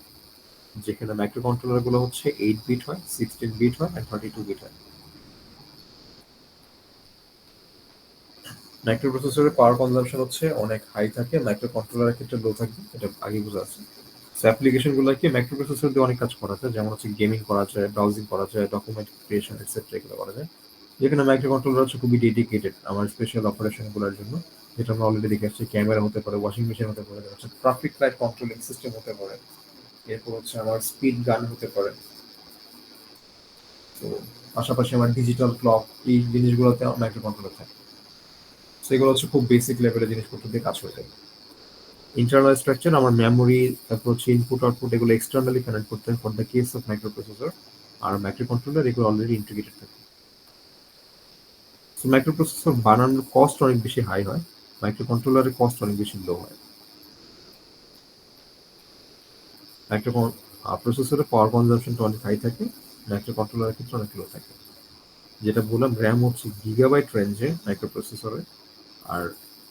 যেখানে মাইক্রো কন্ট্রোলার গুলো হচ্ছে 8 বিট হয়, 16 বিট হয় আর 32 বিট হয়। মাইক্রো প্রসেসরের পাওয়ার কনজাম্পশন হচ্ছে অনেক হাই থাকে, মাইক্রো কন্ট্রোলারের ক্ষেত্রে লো থাকবে, এটা আগে বোঝা আছে। সো অ্যাপ্লিকেশন গুলোকে মাইক্রো প্রসেসর দিয়ে অনেক কাজ করা যায়, যেমন হচ্ছে গেমিং করা যায়, ব্রাউজিং করা যায়, ডকুমেন্ট ক্রিয়েশন এটসেট্রা এগুলো করা যায়। যেখানে মাইক্রো কন্ট্রোলার হচ্ছে খুবই ডেডিকেটেড আমার স্পেশাল অপারেশন গুলোর জন্য, যেটা আমরা অলরেডি দেখে আসছি। ক্যামেরা হতে পারে, ওয়াশিং মেশিন হতে পারে, ট্রাফিক লাইট কন্ট্রোলিং সিস্টেম হতে পারে, এরপর হচ্ছে আমার স্পিড গান হতে পারে। তো পাশাপাশি আমার ডিজিটাল ক্লক, এই জিনিসগুলোতে মাইক্রো কন্ট্রোলার থাকে। সেগুলো হচ্ছে খুব বেসিক লেভেলের জিনিসপত্র দিয়ে কাজ হয়ে যায়। ইন্টারনাল স্ট্রাকচার, আমার মেমোরি, তারপর হচ্ছে ইনপুট আউটপুট, এগুলো এক্সটার্নালি কানেক্ট করতে হয় for the case of microprocessor. আর মাইক্রো কন্ট্রোলার এগুলো অলরেডি ইন্টিগ্রেটেড থাকে। সো মাইক্রো প্রসেসর বানানোর কস্ট অনেক বেশি হাই হয়, মাইক্রো কন্ট্রোলারের কস্ট অনেক বেশি লো হয়। মাইক্রো প্রসেসরের পাওয়ার কনজাম্পশনটা অনেক হাই থাকে, মাইক্রো কন্ট্রোলারের ক্ষেত্রে অনেক লো থাকে। যেটা বললাম র্যাম হচ্ছে গিগাবাইট রেঞ্জে মাইক্রো প্রসেসরে, আর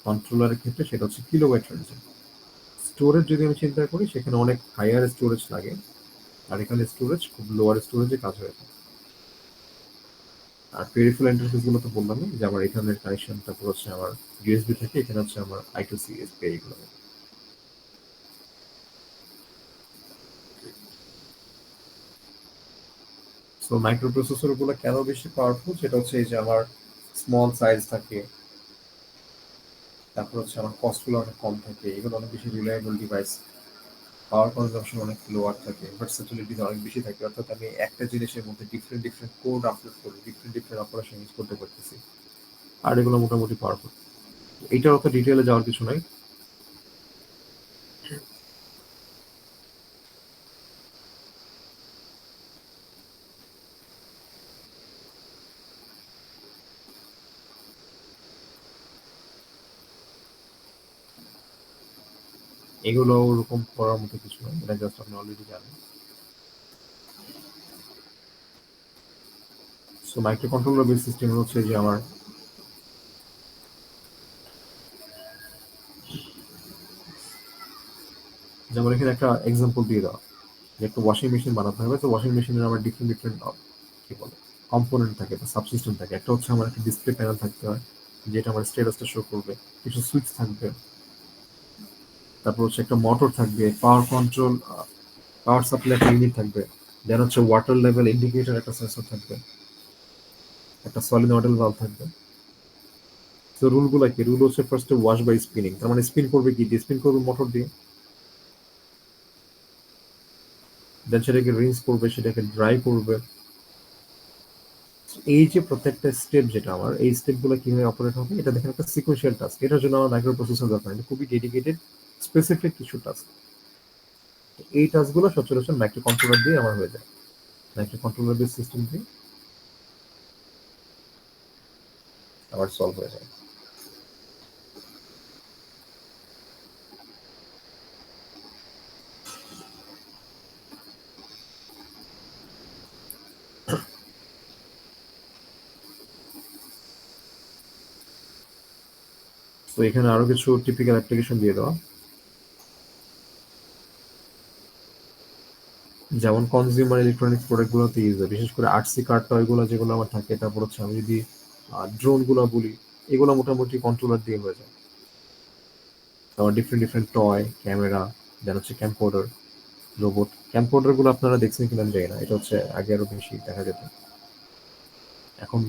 কন্ট্রোলারের ক্ষেত্রে সেটা হচ্ছে কিলোবাইট রেঞ্জে। স্টোরেজ যদি আমি চিন্তা করি, সেখানে অনেক হাইয়ার স্টোরেজ লাগে, আর এখানে স্টোরেজ খুব লোয়ার স্টোরেজে কাজ হয়ে থাকে। আর পেরিফেরাল ইন্টারফেস গুলো তো বললাম যে আমার এখানে কানেকশন, তারপর হচ্ছে আমার ইউএসবি থেকে, এখানে হচ্ছে আমার I2C এসপিআই এগুলো। সো মাইক্রো প্রসেসর গুলো কেন বেশি পাওয়ারফুল, সেটা হচ্ছে এই যে আমার স্মল সাইজ থাকে, তারপর হচ্ছে আমার কস্ট গুলো অনেক কম থাকে, এগুলো অনেক বেশি রিলায়েবল ডিভাইস, পাওয়ার কনজাম্পশন অনেক লোয়ার থাকে, ভার্সেটিলিটি অনেক বেশি থাকে। অর্থাৎ আমি একটা জিনিসের মধ্যে ডিফারেন্ট ডিফারেন্ট কোড আপলোড করে ডিফারেন্ট ডিফারেন্ট অপারেশন ইউজ করতে পারতেছি, আর এগুলো মোটামুটি পাওয়ারফুল। এইটার অত ডিটেলে যাওয়ার কিছু নাই। এগুলো ওরকম করার মতো কিছু নয়, এটা জাস্ট আপনি অলরেডি জানেন। So micro controller base system হচ্ছে যে আমার যেমন এখানে একটা এক্সাম্পল দিয়ে দেওয়া, যে একটা ওয়াশিং মেশিন বানাতে হবে, তো ওয়াশিং মেশিনের আমার ডিফারেন্ট ডিফারেন্ট কি বলে কম্পোনেন্ট থাকে বা সাবসিস্টেম থাকে। একটা হচ্ছে আমার একটা ডিসপ্লে প্যানেল থাকতে হয়, যেটা আমার স্ট্যাটাসটা শো করবে, কিছু সুইচ থাকবে, তারপর হচ্ছে একটা মোটর থাকবে, পাওয়ার কন্ট্রোল, পাওয়ার সাপ্লাই একটা ইউনিট থাকবে, দেন হচ্ছে ওয়াটার লেভেল ইন্ডিকেটর একটা সেন্সর থাকবে, একটা সলিনয়েডাল ভালভ থাকবে। তো রুলগুলো কি? রুল হচ্ছে ফার্স্টে ওয়াশ বাই স্পিনিং, তার মানে স্পিন করবে কি দিয়ে? স্পিন করবে মোটর দিয়ে, দেন সেটাকে রিন্স করবে, সেটাকে ড্রাই করবে। এই যে প্রত্যেকটা স্টেপ যেটা আমার, এই স্টেপগুলো কিভাবে অপারেট হবে এটা দেখেন একটা সিকোয়েন্সিয়াল টাস্ক। এটার জন্য আমার মাইক্রো প্রসেসর দরকার, এটা খুবই ডেডিকেটেড স্পেসিফিক কিছু টাস্ক। এই টাস্কগুলো সচরাচর মাইক্রো কন্ট্রোলার দিয়ে আমার হয়ে যায়, মাইক্রো কন্ট্রোলার বেস সিস্টেম দিয়ে আমার সলভ হয়ে যায়। তো এখানে আরো কিছু টিপিক্যাল অ্যাপ্লিকেশন দিয়ে দেওয়া, যেমন কনজিউমার ইলেকট্রনিক্স প্রোডাক্ট গুলোতে ইউজ হয়, বিশেষ করে আরসি কার্ড টয়গুলো যেগুলো আমার থাকে। তারপর হচ্ছে আমি যদি ড্রোন গুলো বলি, এগুলো মোটামুটি কন্ট্রোলার দিয়ে হয়ে যায়। তারপর ডিফারেন্ট ডিফারেন্ট টয়, ক্যামেরা, দেন হচ্ছে ক্যাম্পোর্ডার, রোবট। ক্যাম্পোর্ডার গুলো আপনারা দেখছেন কিনা আমি জানি না, এটা হচ্ছে আগে আরো বেশি দেখা যেত, এখন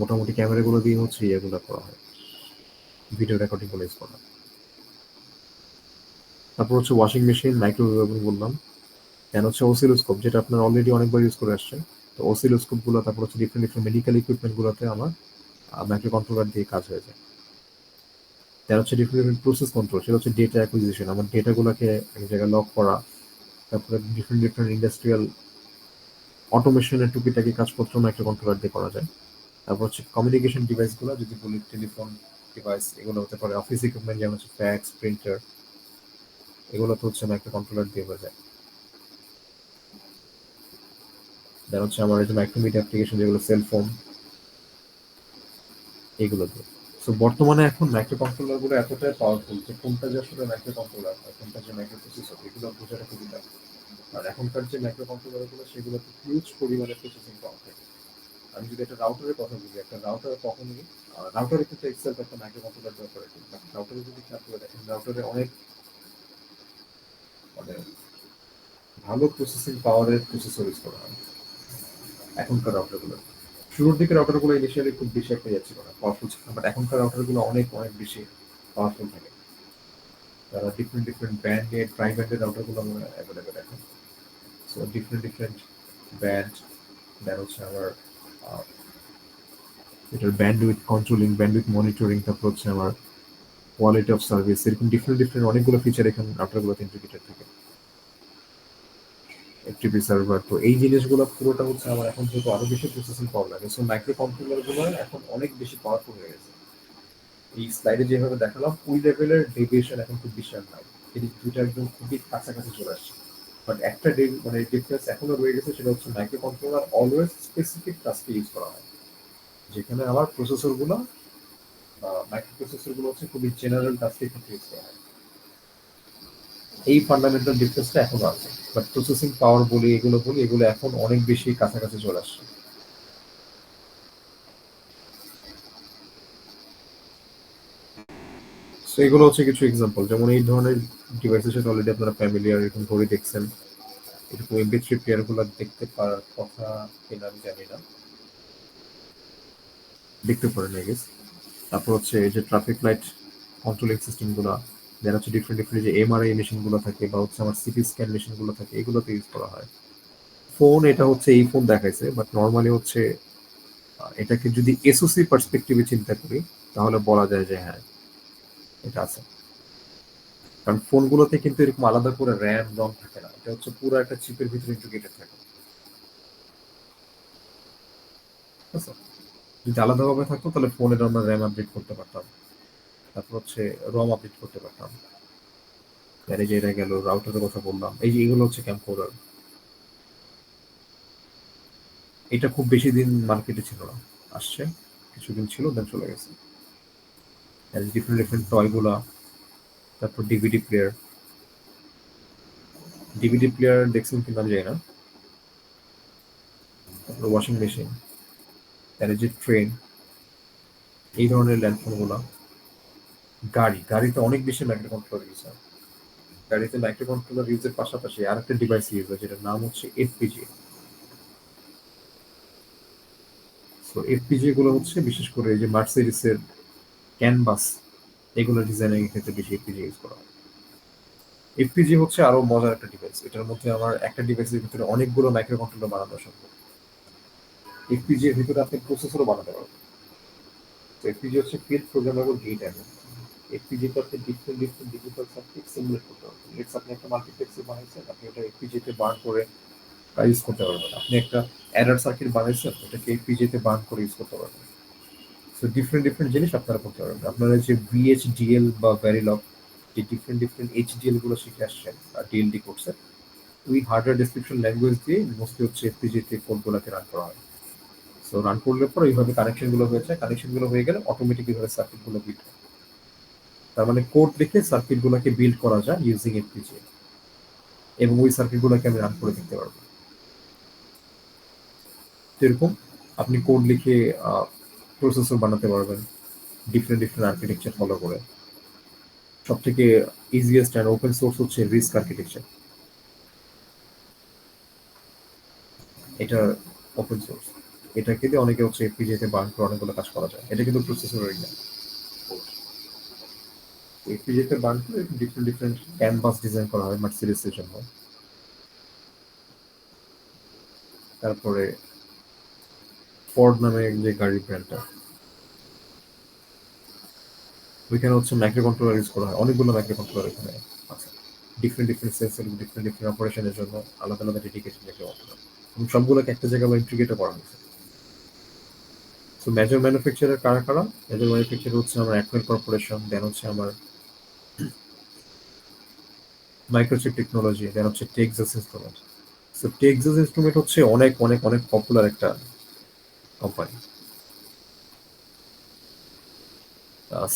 মোটামুটি ক্যামেরা গুলো দিয়ে হচ্ছে ইয়েগুলো করা হয়, ভিডিও রেকর্ডিং গুলো ইউজ করা হয়। তারপর হচ্ছে ওয়াশিং মেশিন, মাইক্রোওয়েভ বললাম, দেন হচ্ছে অসিলোস্কোপ, যেটা আপনারা অলরেডি অনেকবার ইউজ করে আসছেন। তো অসিলোস্কোপ গুলো, তারপর হচ্ছে ডিফারেন্ট ডিফারেন্ট মেডিকেল ইকুইপমেন্ট গুলোতে আমার মাইক্রো কন্ট্রোলার দিয়ে কাজ হয়ে যায়। তার হচ্ছে ডিফারেন্ট ডিফারেন্ট প্রসেস কন্ট্রোল, সেটা হচ্ছে ডেটা অ্যাকুইজিশন, আমার ডেটাগুলোকে এক জায়গায় লক করা। তারপরে ডিফারেন্ট ডিফারেন্ট ইন্ডাস্ট্রিয়াল অটোমেশনের টুকিটাকি কাজপত্র মাইক্রো কন্ট্রোলার দিয়ে করা যায়। তারপর হচ্ছে কমিউনিকেশন ডিভাইসগুলো, যদি বলি টেলিফোন ডিভাইস, এগুলো হতে পারে অফিস ইকুইপমেন্ট, যেমন হচ্ছে ফ্যাক্স, প্রিন্টার, এগুলো তো হচ্ছে মাইক্রো কন্ট্রোলার দিয়ে হয়ে যায়। দেন হচ্ছে আমার এই যে মাইক্রোমিডিয়া অ্যাপ্লিকেশন, যেগুলো সেলফোন, এগুলো দিয়ে। সো বর্তমানে এখন মাইক্রো কন্ট্রোলার গুলো এতটাই পাওয়ারফুল যে কোনটা যে আসলে মাইক্রো কন্ট্রোলার আর কোনটা যে মাইক্রো প্রসেসর, এগুলো বোঝাটা খুবই টাফ। আর এখনকার যে মাইক্রো কন্ট্রোলার গুলো, সেগুলোতে হিউজ পরিমাণে প্রসেসিং পাওয়ার থাকে। আমি যদি একটা রাউটারের কথা বলি, একটা রাউটার কখনোই, রাউটারের ক্ষেত্রে এক্সেল একটা মাইক্রো কন্ট্রোলার দরকার হয়, রাউটারে যদি খেয়াল করে দেখেন, রাউটারে অনেক মানে ভালো প্রসেসিং পাওয়ারের প্রসেসর ইউজ করা হয় এখনকার রাউটারগুলো। শুরুর দিকে রাউটারগুলো ইনিশিয়ালি খুব বেশি একটা যাচ্ছিল না, পাওয়ারফুল ছিল না, বাট এখনকার রাউটারগুলো অনেক অনেক বেশি পাওয়ারফুল থাকে। তারা different different branded, prime branded রাউটারগুলো আমরা অ্যাভেলেবেল এখন। So different different brand, then হচ্ছে আমার এটার ব্যান্ডউইথ কন্ট্রোলিং, ব্যান্ডউইথ মনিটরিং, তারপর হচ্ছে আমার কোয়ালিটি অফ সার্ভিস, এরকম ডিফারেন্ট ডিফারেন্ট অনেকগুলো ফিচার এখানে রাউটারগুলোতে ইন্টিগ্রেটেড থাকে। এফটিপি সার্ভার, তো এই জিনিসগুলো পুরোটা হচ্ছে আমার এখন যেহেতু আরো বেশি প্রসেসিং পাওয়ার লাগে, সো মাইক্রো কন্ট্রোলার গুলো এখন অনেক বেশি পাওয়ারফুল হয়ে গেছে। এই স্লাইডে যেভাবে দেখালাম, ওই লেভেলের ডেভিয়েশন এখন খুব বেশি আর নাই, এই দুইটা একদম খুবই কাছাকাছি চলে আসছে। বাট একটা মানে ডিফারেন্স এখনো রয়ে গেছে, সেটা হচ্ছে মাইক্রো কন্ট্রোলার অলওয়েজ স্পেসিফিক টাস্কে ইউজ করা হয়, যেখানে আমার প্রসেসর গুলো, মাইক্রো প্রসেসর গুলো হচ্ছে খুবই জেনারেল টাস্কে ক্ষেত্রে ইউজ করা হয়। এই ফান্ডামেন্টাল ডিফারেন্সটা এখনো আছে, বাট প্রসেসিং পাওয়ার বলি, এগুলো বলি, এগুলো এখন অনেক বেশি কাছাকাছি চলে আসছে। সো এগুলো হচ্ছে কিছু এক্সাম্পল, যেমন এই ধরনের ডিভাইসের সাথে অলরেডি আপনারা ফ্যামিলিয়ার, এরকম ঘড়ি দেখছেন, এরকম এমপি3 প্লেয়ার গুলো দেখতে পারার কথা কিনা আমি জানি না, দেখতে পারেন আই গেস। তারপর হচ্ছে এই যে ট্রাফিক লাইট কন্ট্রোলিং সিস্টেম গুলা, যারা হচ্ছে ডিফারেন্ট ডিফারেন্ট যে এমআরআই মেশিন গুলো থাকে, বা হচ্ছে আমার সিটি স্ক্যান মেশিন গুলো থাকে, এগুলোতে ইউজ করা হয়। ফোন, এটা হচ্ছে এই ফোন দেখাইছে, বাট নর্মালি হচ্ছে এটাকে যদি এসওসি পার্সপেক্টিভে চিন্তা করি, তাহলে বলা যায় যে হ্যাঁ, এটা আছে। কারণ ফোনগুলোতে কিন্তু এরকম আলাদা করে র্যাম রম থাকে না, এটা হচ্ছে পুরো একটা চিপের ভিতরে ইন্টিগ্রেটেড থাকে। ঠিক আছে? যদি আলাদাভাবে থাকতো তাহলে ফোনের আমরা র্যাম আপডেট করতে পারতাম, তারপর হচ্ছে রম আপডেট করতে পারতাম। আর এই যে এটা গেল রাউটারের কথা বললাম, এই যে এগুলো হচ্ছে ক্যাম্পোরার। এটা খুব বেশি দিন মার্কেটে ছিল না, আসছে কিছুদিন ছিল, দেন চলে গেছে। আর ডিফারেন্ট ডিফারেন্ট টয় গুলা, তারপর ডিভিডি প্লেয়ার, ডিভিডি প্লেয়ার দেখছেন কিনা আমি জানি না, তারপরে ওয়াশিং মেশিন, যে ট্রেন, এই ধরনের ল্যান্ডফোনগুলো, গাড়িতে অনেক বেশি মাইক্রো কন্ট্রোলার ইউজ হয়। গাড়িতে মাইক্রো কন্ট্রোলার ইউজের পাশাপাশি আরেকটা ডিভাইস ইউজ হয় যেটার নাম হচ্ছে এফপিজিএ। সো এফপিজিএ গুলো হচ্ছে বিশেষ করে এই যে মার্সিডিসের ক্যানভাস এগুলো ডিজাইনিং এর ক্ষেত্রে বেশি এফপিজিএ ইউজ করা হয়। এফপিজিএ হচ্ছে আরো মজার একটা ডিভাইস, এটার মধ্যে আমার একটা ডিভাইসের ভিতরে অনেকগুলো মাইক্রো কন্ট্রোলার বানানো সম্ভব। এফপিজিএ এর ভিতরে আপনি প্রসেসরও বানাতে পারবেন। তো এফপিজিএ হচ্ছে ফিল্ড প্রোগ্রামেবল গেট অ্যারে। এফপিজিএতে আপনি ডিফারেন্ট ডিজিটাল সার্কিট সিমুলেট করতে পারবেন। লেটস আপনি একটা মাল্টিপ্লেক্সার বানাইছেন, আপনি ওটা এফপিজিএতে বার্ন করে ইউজ করতে পারবেন। আপনি একটা অ্যাডার সার্কিট বানাইছেন, ওটাকে এফপিজিএতে বার্ন করে ইউজ করতে পারবেন। সো ডিফারেন্ট জিনিস আপনারা করতে পারবেন। আপনারা যে ভিএইচডিএল বা ভ্যারিলগ যে ডিফারেন্ট এইচডিএল গুলো শিখে আসছেন আর ডিএলডি কোর্সে, ওই হার্ডওয়্যার ডেসক্রিপশন ল্যাঙ্গুয়েজ দিয়ে মোস্টলি হচ্ছে এফপিজিএতে কোডগুলোকে রান করা হয়। সো রান করলে পর এইভাবে কানেকশন গুলো হয়েছে, কানেকশন গুলো হয়ে গেলে অটোমেটিক এইভাবে সার্কিট গুলো বিল্ড হয়। তার মানে কোড লিখে সার্কিট গুলোকে বিল্ড করা যায় ইউজিং এফপিজিএ, এবং ওই সার্কিট গুলোকে আমি রান করে দেখতে পারবো। এরকম আপনি কোড লিখে প্রসেসর বানাতে পারবেন ডিফারেন্ট আর্কিটেকচার ফলো করে। সব থেকে ইজিয়েস্ট অ্যান্ড ওপেন সোর্স হচ্ছে রিস্ক আর্কিটেকচার, এটা ওপেন সোর্স। এটাকে দিয়ে অনেকে হচ্ছে এফপিজিএতে বার্ন করে অনেকগুলো কাজ করা যায়। এটা কিন্তু প্রসেসরের না, এফপিজিএতে বার্ন করে ডিফারেন্ট ক্যানভাস ডিজাইন করা হয় মার্সিডিসের জন্য। তারপরে ফোর্ড নামে যে গাড়ির ব্র্যান্ডটা, ওইখানে হচ্ছে মাইক্রো কন্ট্রোলার ইউজ করা হয়, অনেকগুলো মাইক্রো কন্ট্রোলার এখানে আছে ডিফারেন্ট সেন্সর ডিফারেন্ট অপারেশনের জন্য আলাদা ডেডিকেটেড মাইক্রো কন্ট্রোলার, এবং সবগুলোকে একটা জায়গায় ইন্টিগ্রেট করা হয়েছে। সো মেজর ম্যানুফ্যাকচারার কারা? মেজর ম্যানুফ্যাকচার হচ্ছে আমার অ্যাটমেল কর্পোরেশন, দেন হচ্ছে আমার মাইক্রোচিপ টেকনোলজি, দেন হচ্ছে Texas instrument. So Texas instrument হচ্ছে অনেক পপুলার একটা কোম্পানি।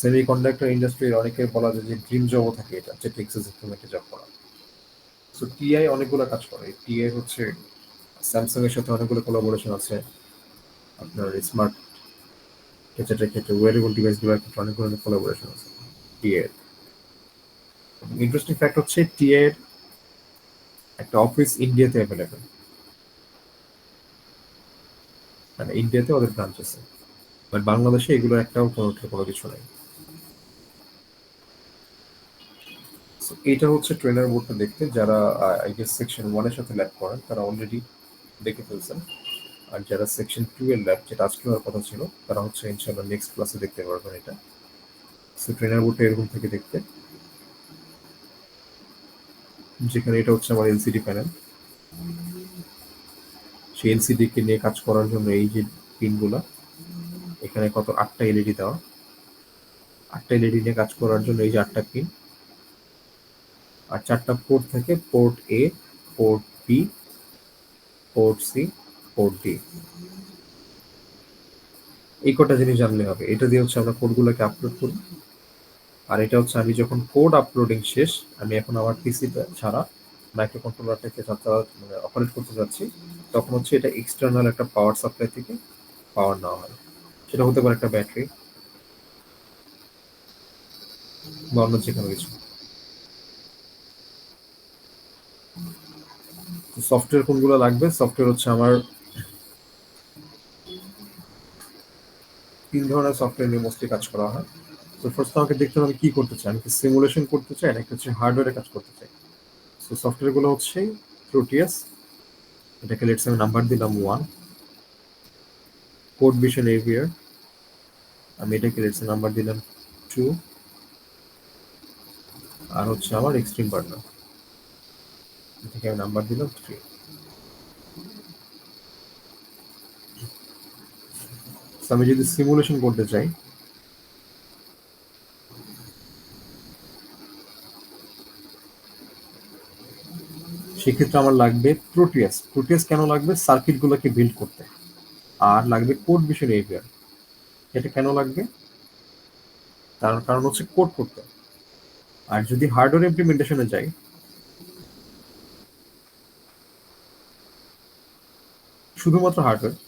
সেমি কন্ডাক্টর ইন্ডাস্ট্রির অনেকে বলা যায় যে ড্রিম জবও থাকে এটা, যে টেক্সাস ইনস্ট্রুমেন্টে জব করা। সো টিআই অনেকগুলো কাজ করে। টিআই হচ্ছে স্যামসাং এর সাথে অনেকগুলো কোলাবোরেশন আছে, আপনার স্মার্ট গ্যাজেটের ক্ষেত্রে, ওয়ারেবল ডিভাইস গুলোর ক্ষেত্রে অনেকগুলো কোলাবোরেশন আছে টিআই। ইন্টারেস্টিং ফ্যাক্ট হচ্ছে টিআই এর একটা অফিস ইন্ডিয়াতে অ্যাভেলেবেল, মানে ইন্ডিয়াতে ওদের ব্রাঞ্চ আছে, বাট বাংলাদেশে এগুলো একটাও কোনো কিছু নেই। এটা হচ্ছে ট্রেনার বোর্ডটা দেখতে, যারা আই গেস সেকশন 1 এর সাথে ল্যাব করেন তারা অলরেডি দেখে ফেলছেন, আর যারা সেকশন 2 এর ল্যাব, যেটা আজকে হওয়ার কথা ছিল, তারা হচ্ছে ইনশাআল্লাহ নেক্সট ক্লাসে দেখতে পারবেন এটা। সো ট্রেনার বোর্ডটা এরকম থেকে দেখতে, যেখানে এটা হচ্ছে আমার এলসিডি প্যানেল। সেই এলসিডি কে নিয়ে কাজ করার জন্য এই যে পিনগুলা, এখানে কত 8টা এলইডি দেওয়া, 8টা এলইডি নিয়ে কাজ করার জন্য এই যে 8টা পিন, আর 4টা পোর্ট থাকে, port A, port B, port C, port D. এই কটা জিনিস জানলে হবে। এটা দিয়ে হচ্ছে আমরা কোডগুলোকে আপলোড করি, আর এটা হচ্ছে আমি যখন কোড আপলোডিং শেষ, আমি এখন আমার পিসিটা ছাড়া মাইক্রো কন্ট্রোলারটাকে মানে অপারেট করতে যাচ্ছি, তখন হচ্ছে এটা এক্সটার্নাল একটা পাওয়ার সাপ্লাই থেকে পাওয়ার নেওয়া হয়। সেটা হতে পারে একটা ব্যাটারি বা অন্য যে কোনো কিছু। সফটওয়্যার কোনগুলো লাগবে? সফটওয়্যার হচ্ছে আমার 3 ধরনের সফটওয়্যার নিয়ে মোস্টলি কাজ করা হয়। তো ফার্স্ট আমাকে দেখতে হবে আমি কি করতে চাই, আমি কি সিমুলেশন করতে চাই নাকি হচ্ছে হার্ডওয়্যারে কাজ করতে চাই। সো সফটওয়্যারগুলো হচ্ছে প্রোটিয়াস, এটাকে লেটস আমি নাম্বার দিলাম 1। কোড ভিশন এভিয়ার, আমি এটাকে লেটস নাম্বার দিলাম 2। আর হচ্ছে আমার এক্সট্রিম পার্টনার, এটাকে আমি নাম্বার দিলাম 3। আমি যদি সিমুলেশন করতে চাই, সেক্ষেত্রে আমার লাগবে প্রোটিয়াস। প্রোটিয়াস কেন লাগবে? সার্কিটগুলোকে বিল্ড করতে। আর লাগবে কোড ভিশন এভিয়ার। এটা কেন লাগবে? তার কারণ হচ্ছে কোড করতে। আর যদি হার্ডওয়্যার ইমপ্লিমেন্টেশনে যাই, শুধুমাত্র হার্ডওয়্যার,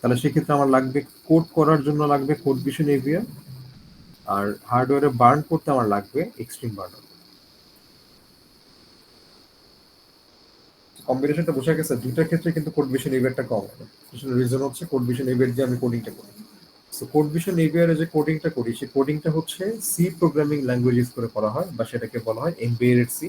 তাহলে সেক্ষেত্রে আমার লাগবে কোড করার জন্য লাগবে কোড ভিশন এভিআর, আর হার্ডওয়্যারে বার্ন করতে আমার লাগবে এক্সট্রিম বার্নার। কম্বিনেশনটা বোঝা গেছে, দুইটার ক্ষেত্রে কিন্তু কোড ভিশন এভিআরটা কম হবে। রিজন হচ্ছে কোড ভিশন এভিআর দিয়ে আমি কোডিংটা করি। সো কোড ভিশন এভিআর যে কোডিংটা করি, সেই কোডিংটা হচ্ছে সি প্রোগ্রামিং ল্যাঙ্গুয়েজ ইউজ করে করা হয়, বা সেটাকে বলা হয় এমবেডেড সি।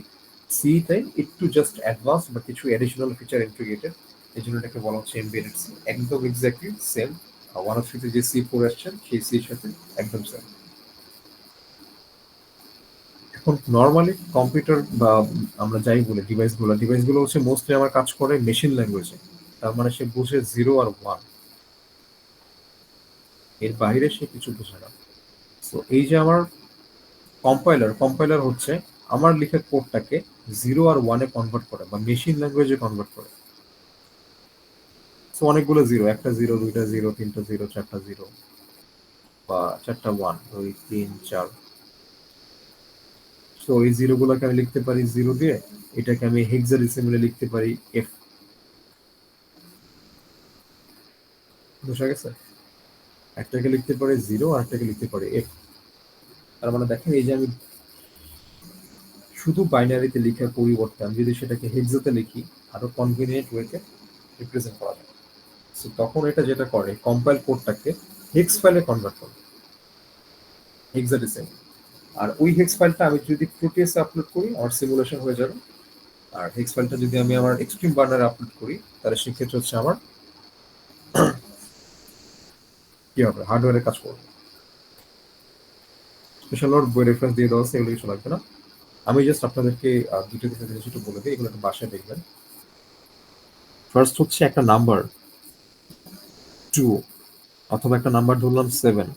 সি তাই একটু জাস্ট অ্যাডভান্স বা কিছু অ্যাডিশনাল ফিচার ইন্টিগ্রেটেড, এই জন্য এটাকে বলা হচ্ছে এমবেডেড সি। একদম এক্স্যাক্টলি সেম 103 যে সি পড়ে আসছেন সেই সির সাথে একদম সেম। এখন নর্মালি কম্পিউটার বা আমরা যাই বলি ডিভাইসগুলো হচ্ছে মোস্টলি আমার কাজ করে মেশিন ল্যাঙ্গুয়েজে। তার মানে সে বুঝে 0 আর 1, এর বাইরে সে কিছু বোঝে না। সো এই যে আমার কম্পাইলার হচ্ছে আমার লেখা কোডটাকে 0 আর 1 এ কনভার্ট করে বা মেশিন ল্যাঙ্গুয়েজে কনভার্ট করে। সো অনেকগুলো জিরো, একটা জিরো, দুইটা জিরো, তিনটা জিরো, চারটা জিরো, বা চারটা 1, 2, 3, 4। সো এই জিরোগুলোকে আমি লিখতে পারি 0 দিয়ে, এটাকে আমি হেক্সাডেসিমালে লিখতে পারি এফ। বুঝা গেছে? একটাকে লিখতে পারি 0 আর একটাকে লিখতে পারি এফ। তার মানে দেখেন, এই যে আমি শুধু বাইনারিতে লেখার পরিবর্তে আমি যদি সেটাকে হেক্সাতে লিখি, আরো কনভিনিয়েন্ট ওয়েতে রিপ্রেজেন্ট করা যায়। সো তখন এটা যেটা করে, কম্পাইল কোডটাকে হেক্স ফাইলে কনভার্ট করে, হেক্সাডেসিমাল। আর ওই হেক্স ফাইলটা আমি যদি প্রোটিয়াসে আপলোড করি, আমার সিমুলেশন হয়ে যাবে। আর হেক্স ফাইলটা যদি আমি আমার এক্সট্রিম বার্নারে আপলোড করি, তাহলে সেক্ষেত্রে হচ্ছে আমার কি হবে, হার্ডওয়্যারে কাজ করবে। স্পেশাল নোট বই রেফারেন্স দিয়ে দেওয়া আছে, এগুলো কিছু লাগবে না। আমি জাস্ট আপনাদেরকে দুটো তিনটা জিনিস একটু বলে দিই, এগুলো একটা বাসায় দেখবেন। ফার্স্ট হচ্ছে একটা নাম্বার 2, অথবা একটা নাম্বার ধরলাম 7,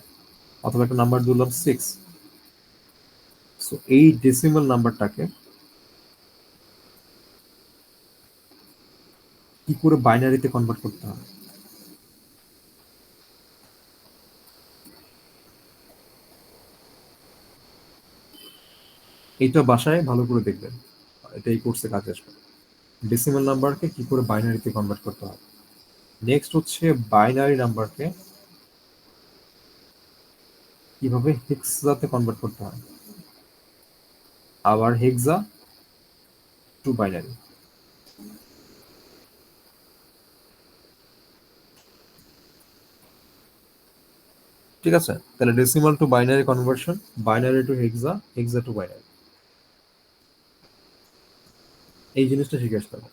অথবা একটা নাম্বার ধরলাম 6। সো এই ডেসিমাল নাম্বারটাকে কি করে বাইনারিতে কনভার্ট করতে হবে। এইটা বাসায় ভালো করে দেখবেন, এটা এই কোর্সে কাজে আসবে। ডেসিমাল নাম্বারকে কি করে বাইনারিতে কনভার্ট করতে হবে। নেক্সট হচ্ছে বাইনারি নাম্বারকে কিভাবে হেক্সাতে কনভার্ট করতে হয়, আবার হেক্সা টু বাইনারি। ঠিক আছে, তাহলে decimal to binary conversion, binary two hexa, hexa two binary, এই জিনিসটা শিখে আসতে হবে।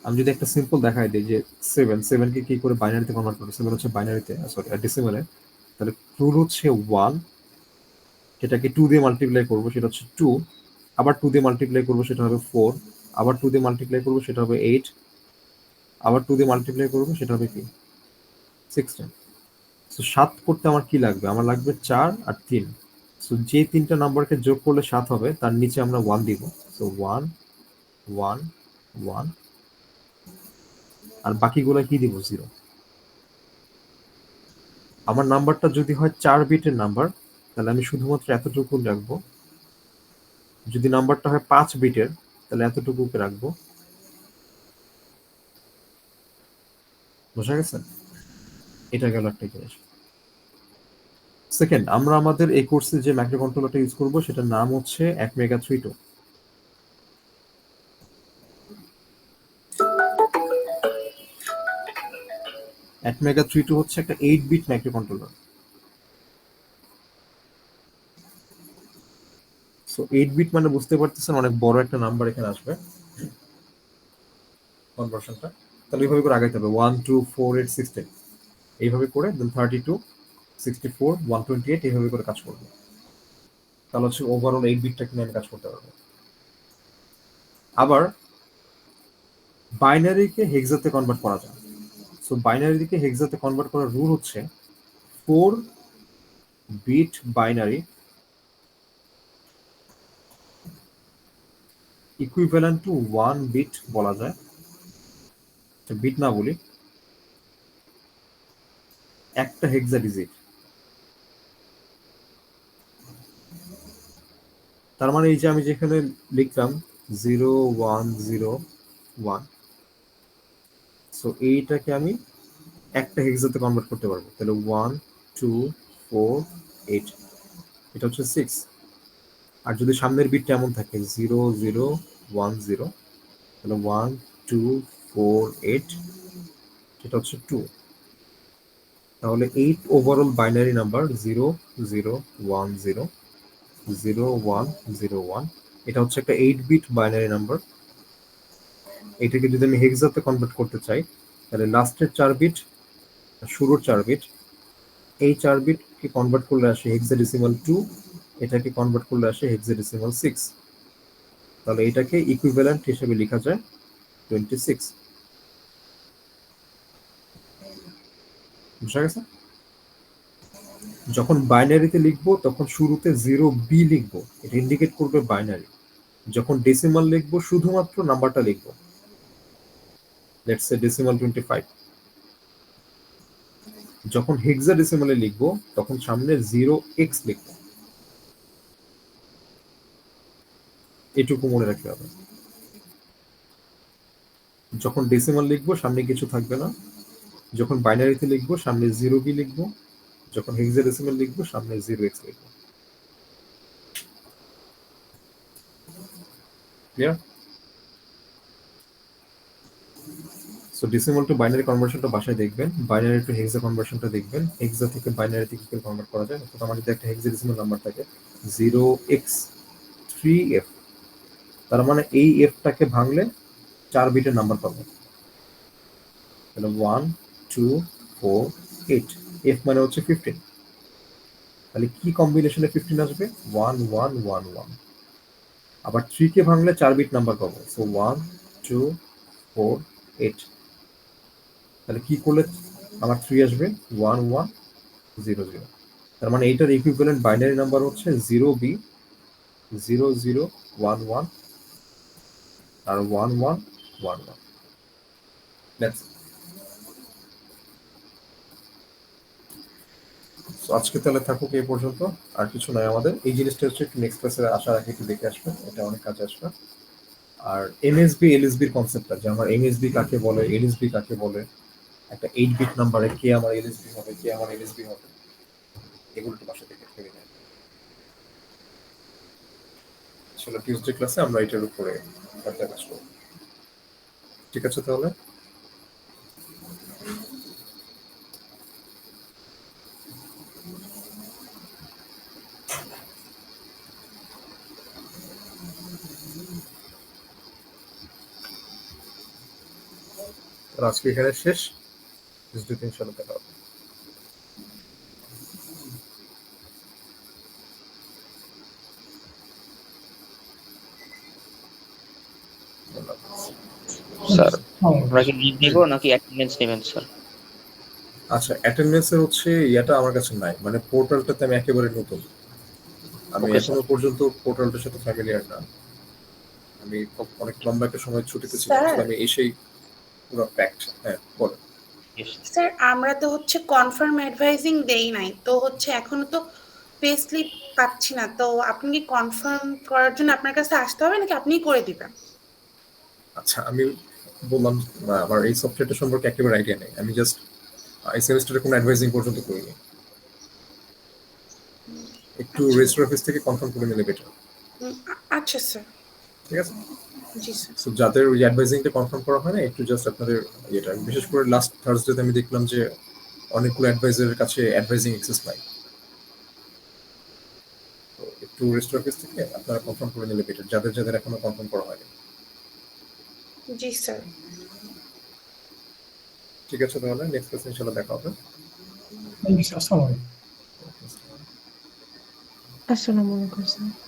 আমি যদি একটা সিম্পল দেখাই দিই যে 7কে কি করে বাইনারিতে কনভার্ট করবে, 7 হচ্ছে বাইনারিতে, সরি ডেসিমালে, তাহলে রুল হচ্ছে 1, সেটাকে 2 দিয়ে মাল্টিপ্লাই করবো, সেটা হচ্ছে 2, আবার 2 দিয়ে মাল্টিপ্লাই করবো, সেটা হবে 4, আবার 2 দিয়ে মাল্টিপ্লাই করবো, সেটা হবে 8, আবার 2 দিয়ে মাল্টিপ্লাই করবো, সেটা হবে কি 16। সো 7 করতে আমার কি লাগবে, আমার লাগবে 4 আর 3। সো যে তিনটা নাম্বারকে যোগ করলে 7 হবে, তার নিচে আমরা 1 দিব। সো 1 1 1, আর বাকিগুলো কি দিব, 0। আমার নাম্বারটা যদি হয় 4 বিটের নাম্বার, তাহলে আমি শুধুমাত্র এতটুকু রাখবো। যদি নাম্বারটা হয় 5 বিটের, তাহলে এতটুকুকে রাখবো। বোঝা গেছে? এটা গেল একটা জিনিস। সেকেন্ড, আমরা আমাদের এই কোর্সে যে মাইক্রো কন্ট্রোলারটা ইউজ করবো, সেটার নাম হচ্ছে অ্যাটমেগা 32। অ্যাটমেগা 32 হচ্ছে একটা 8 bit microcontroller. So 8 bit মানে বুঝতে পারতেছেন অনেক বড় একটা নাম্বার এখানে আসবে কনভার্সনটা। তাহলে এইভাবে করে আগাইতে হবে, 1 2 4 8 16, এইভাবে করে দেন 32 64 128, এইভাবে করে কাজ করবে। তাহলে হচ্ছে ওভারঅল 8 বিটটা কিনে আমি কাজ করতে পারবো। আবার বাইনারিকে হেক্সাতে কনভার্ট করা যায়। সো বাইনারিকে হেক্সাতে কনভার্ট করার রুল হচ্ছে 4 bit binary equivalent to 1 bit বলা যায়, বিট না বলি, একটা হেক্সাডিজিট। তার মানে এই যে আমি যেখানে লিখলাম 0 1 0 1, সো এইটাকে আমি একটা হেক্সাতে কনভার্ট করতে পারবো, তাহলে 1 2 4 8, এটা হচ্ছে 6। আর যদি সামনের বিটটা এমন থাকে 0 0 1 0, তাহলে 1 2 4 8, সেটা হচ্ছে 2। তাহলে 8 ওভারঅল বাইনারি নাম্বার 0 0 1 0 0 1 0 1, এটা হচ্ছে একটা 8 বিট বাইনারি নাম্বার। এটাকে যদি আমি হেক্সাতে কনভার্ট করতে চাই, তাহলে লাস্টের 4 বিট, শুরুর 4 বিট, এই 4 বিটকে কনভার্ট করলে আসে হেক্সাডেসিমাল 2, এটাকে কনভার্ট করলে আসে হেক্সাডেসিমাল 6। তাহলে এটাকে ইকুইভ্যালেন্ট হিসেবে লেখা যায় 26। বুঝা গেছে? যখন বাইনারিতে লিখবো তখন শুরুতে 0b লিখবো, এটা ইন্ডিকেট করবে বাইনারি। যখন ডেসিমাল লিখবো শুধুমাত্র নাম্বারটা লিখবো, লেটস সে ডেসিমাল 25। যখন হেক্সাডেসিমালে লিখবো তখন সামনে 0x লিখবো, এটুকু মনে রাখতে হবে। যখন ডেসিমাল লিখবো সামনে কিছু থাকবে না, যখন বাইনারিতে লিখবো সামনে 0b লিখবো, যখন হেক্সাডেসিমাল লিখবো সামনে 0x লিখবো। Clear? So decimal to binary কনভার্সনটা বাসায় দেখবেন, বাইনারি টু হেক্সা কনভার্সনটা দেখবেন, হেক্সা থেকে বাইনারিতে কি করে কনভার্ট করা যায়। অর্থাৎ আমার যদি একটা হেক্সাডেসিমাল নাম্বার থাকে 0x3f, তার মানে এই এফটাকে ভাঙলে 4 বিটের নাম্বার পাবো, তাহলে 1 2 4 8, এফ মানে হচ্ছে 15। তাহলে কি কম্বিনেশনে 15 আসবে? 1 1 1 1। আবার 3 কে ভাঙলে 4 বিট নাম্বার পাবো, সো 1 2 4 8। তাহলে কি করলে আমার 3 আসবে? 1 1 0 0। তার মানে এইটার ইকুইভ্যালেন্ট বাইনারি নাম্বার হচ্ছে 0b 0 0 1 1 আর 1 1 1 1। দ্যাটস সো আজকে তাহলে থাকুক এই পর্যন্ত, আর কিছু নয় আমাদের। এই জিনিসটা হচ্ছে একটু নেক্সট ক্লাসে আসার আগে একটু দেখে আসবেন, এটা অনেক কাজে আসবে। আর এমএসবি এলএসবির কনসেপ্টটা, যে আমার এমএসবি কাকে বলে, এলএসবি কাকে বলে, একটা 8 বিট নাম্বারে কে আমার এলএসবি হবে, কে আমার এলএসবি হবে, এগুলো একটু বাসা থেকে ভেবে নেয়। আসলে টিউসডে ক্লাসে আমরা এটার উপরে ফার্দার কাজ করব। ঠিক আছে তাহলে? আর আজকে এখানে শেষ, টিউসডে ইনশাআল্লাহ দেখা হবে। ধন্যবাদ। স্যার হ্যাঁ, আমরা কি লিভ দিব নাকি অ্যাটেন্ডেন্স নেবেন স্যার? আচ্ছা, অ্যাটেন্ডেন্সের হচ্ছে ইয়াটা আমার কাছে নাই, মানে পোর্টালটাতে আমি একেবারে নতুন, আমি ওকে এখনো পর্যন্ত পোর্টালটার সাথে ফ্যামিলিয়ার না। আমি অনেক লম্বা একটা সময় ছুটিতে ছিলাম, স্যার তো আমি এসেই পুরো প্যাকড। হ্যাঁ বলো। স্যার আমরা তো হচ্ছে কনফার্ম অ্যাডভাইজিং দেই নাই, তো হচ্ছে এখনো তো পে স্লিপ পাচ্ছি না, তো আপনি কি কনফার্ম করার জন্য আপনার কাছে আসতে হবে নাকি আপনিই করে দিবেন? আচ্ছা, আমি বললাম আমার এই সফটওয়্যারটা সম্পর্কে একেবারে আইডিয়া নেই, আমি জাস্ট এই সেমিস্টারে কোনো অ্যাডভাইজিং পর্যন্ত করিনি। একটু আচ্ছা। রেজিস্টার অফিস থেকে কনফার্ম করে নিলে বেটার। আচ্ছা স্যার। ঠিক আছে? জি স্যার। সো যাদের ওই অ্যাডভাইজিংটা কনফার্ম করা হয় না, একটু জাস্ট আপনাদের এটা, বিশেষ করে লাস্ট থার্সডেতে আমি দেখলাম যে অনেকগুলো অ্যাডভাইজারের কাছে অ্যাডভাইজিং অ্যাক্সেস নাই, তো একটু রেজিস্টার অফিস থেকে আপনারা কনফার্ম করে নিলে বেটার, যাদের যাদের এখনো কনফার্ম করা হয়নি। জি স্যার। ঠিক আছে তাহলে নেক্সট ক্লাসে ইনশাআল্লাহ দেখা হবে। Thank you sir. আসসালামু আলাইকুম। আসসালামু আলাইকুম স্যার।